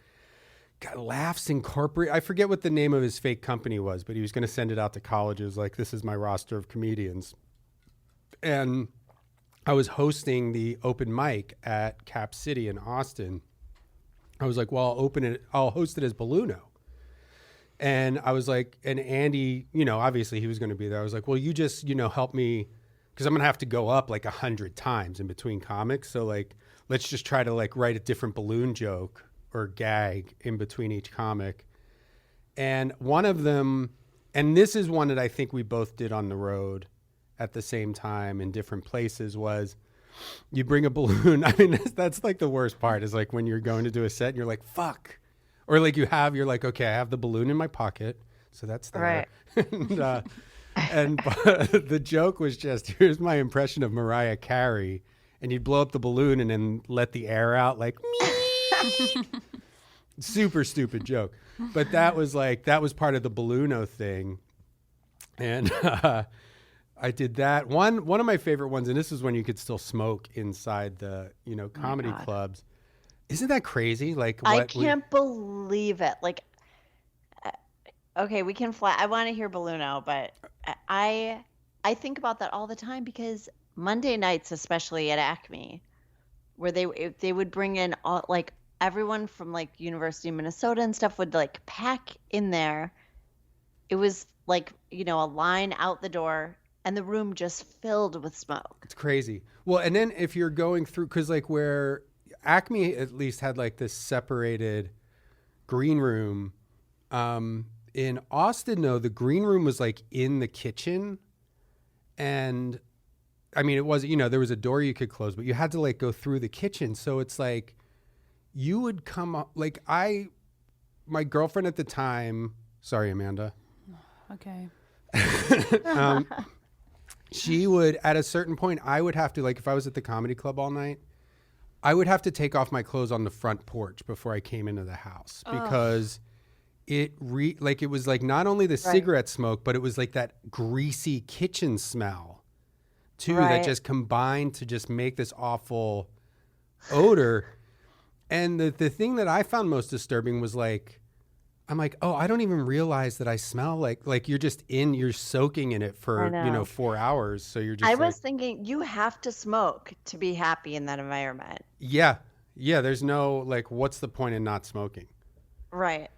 Laughs Incorporated. I forget what the name of his fake company was, but he was going to send it out to colleges. Like, this is my roster of comedians. And I was hosting the open mic at Cap City in Austin. I was like, well, I'll host it as Balluno. And I was like, and Andy, obviously he was going to be there. I was like, well, you just, help me, because I'm going to have to go up like 100 times in between comics. So like, let's just try to like write a different balloon joke or gag in between each comic. And one of them, and this is one that I think we both did on the road at the same time in different places, was you bring a balloon. I mean, that's like the worst part, is like when you're going to do a set and you're like, fuck. Or like you're like, okay, I have the balloon in my pocket. So that's there. Right. and the joke was just, here's my impression of Mariah Carey. And you'd blow up the balloon and then let the air out like, me. Super stupid joke. But that was part of the Balluno thing. And I did that. One of my favorite ones, and this is when you could still smoke inside the, comedy clubs. Isn't that crazy? Like, I can't believe it. Like, okay, we can fly. I want to hear Balluno, but I think about that all the time, because Monday nights, especially at Acme, where they would bring in all, like, everyone from like University of Minnesota and stuff would like pack in there. It was like, a line out the door and the room just filled with smoke. It's crazy. Well, and then if you're going through, because like where Acme at least had like this separated green room. In Austin, though, the green room was like in the kitchen. And I mean, it was, there was a door you could close, but you had to like go through the kitchen. So it's like, you would come up, like my girlfriend at the time, sorry, Amanda. Okay. She would, at a certain point, I would have to, like, if I was at the comedy club all night, I would have to take off my clothes on the front porch before I came into the house, because it was like not only the cigarette smoke, but it was like that greasy kitchen smell too, that just combined to just make this awful odor. And the thing that I found most disturbing was like, I'm like, oh, I don't even realize that I smell like you're soaking in it for, 4 hours. So you're just I was thinking, you have to smoke to be happy in that environment. Yeah. Yeah. There's no, like, what's the point in not smoking? Right.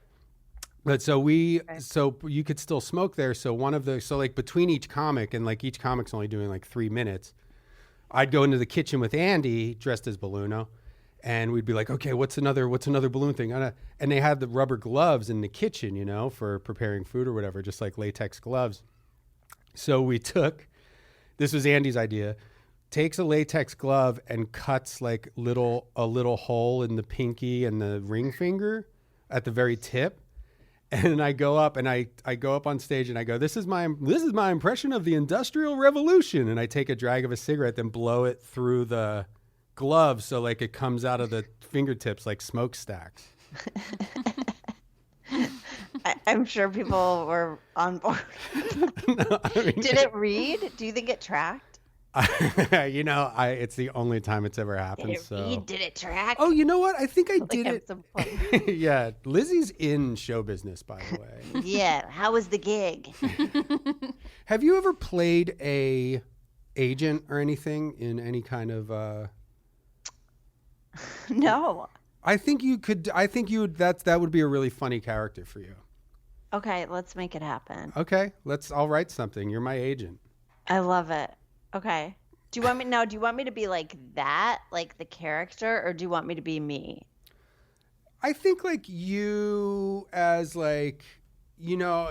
But so you could still smoke there. So like between each comic, and like each comic's only doing like 3 minutes, I'd go into the kitchen with Andy dressed as Balluno. And we'd be like, okay, what's another balloon thing? And they had the rubber gloves in the kitchen, for preparing food or whatever, just like latex gloves. So this was Andy's idea, takes a latex glove and cuts like a little hole in the pinky and the ring finger at the very tip. And I go up on stage and I go, this is my impression of the Industrial Revolution. And I take a drag of a cigarette, then blow it through the glove, so like it comes out of the fingertips like smokestacks. I'm sure people were on board. No, Did it read? Do you think it tracked? It's the only time it's ever happened. Did it read? Did it track? Oh, you know what? I think I did it. Yeah, Lizzie's in show business, by the way. Yeah. How was the gig? Have you ever played a agent or anything in any kind of? No. I think you could. I think you would. That would be a really funny character for you. Okay, let's make it happen. Okay, I'll write something. You're my agent. I love it. Okay. Do you want me to be like that, like the character, or do you want me to be me? I think like you as like,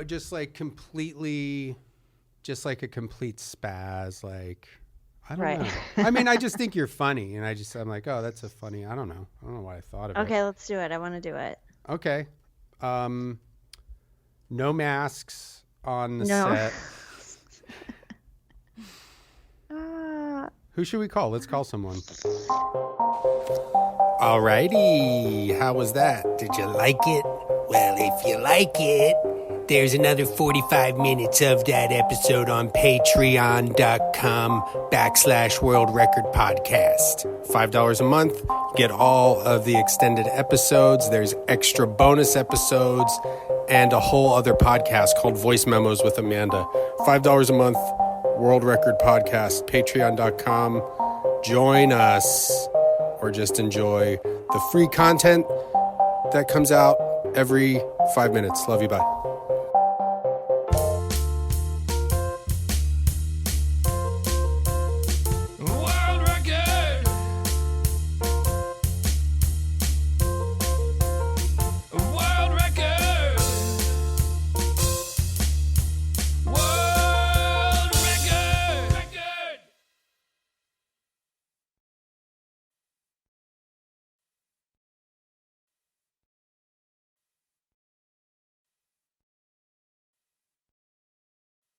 just like completely, just like a complete spaz, like. I don't know. I mean, I just think you're funny, and I'm like, oh, that's funny. I don't know why I thought of it. Okay, let's do it. I want to do it. Okay. No masks on the set. Who should we call? Let's call someone. Alrighty. How was that? Did you like it? Well, if you like it, there's another 45 minutes of that episode on patreon.com/World Record Podcast. $5 a month. Get all of the extended episodes. There's extra bonus episodes and a whole other podcast called Voice Memos with Amanda. $5 a month. World Record Podcast. Patreon.com. Join us or just enjoy the free content that comes out every 5 minutes. Love you. Bye.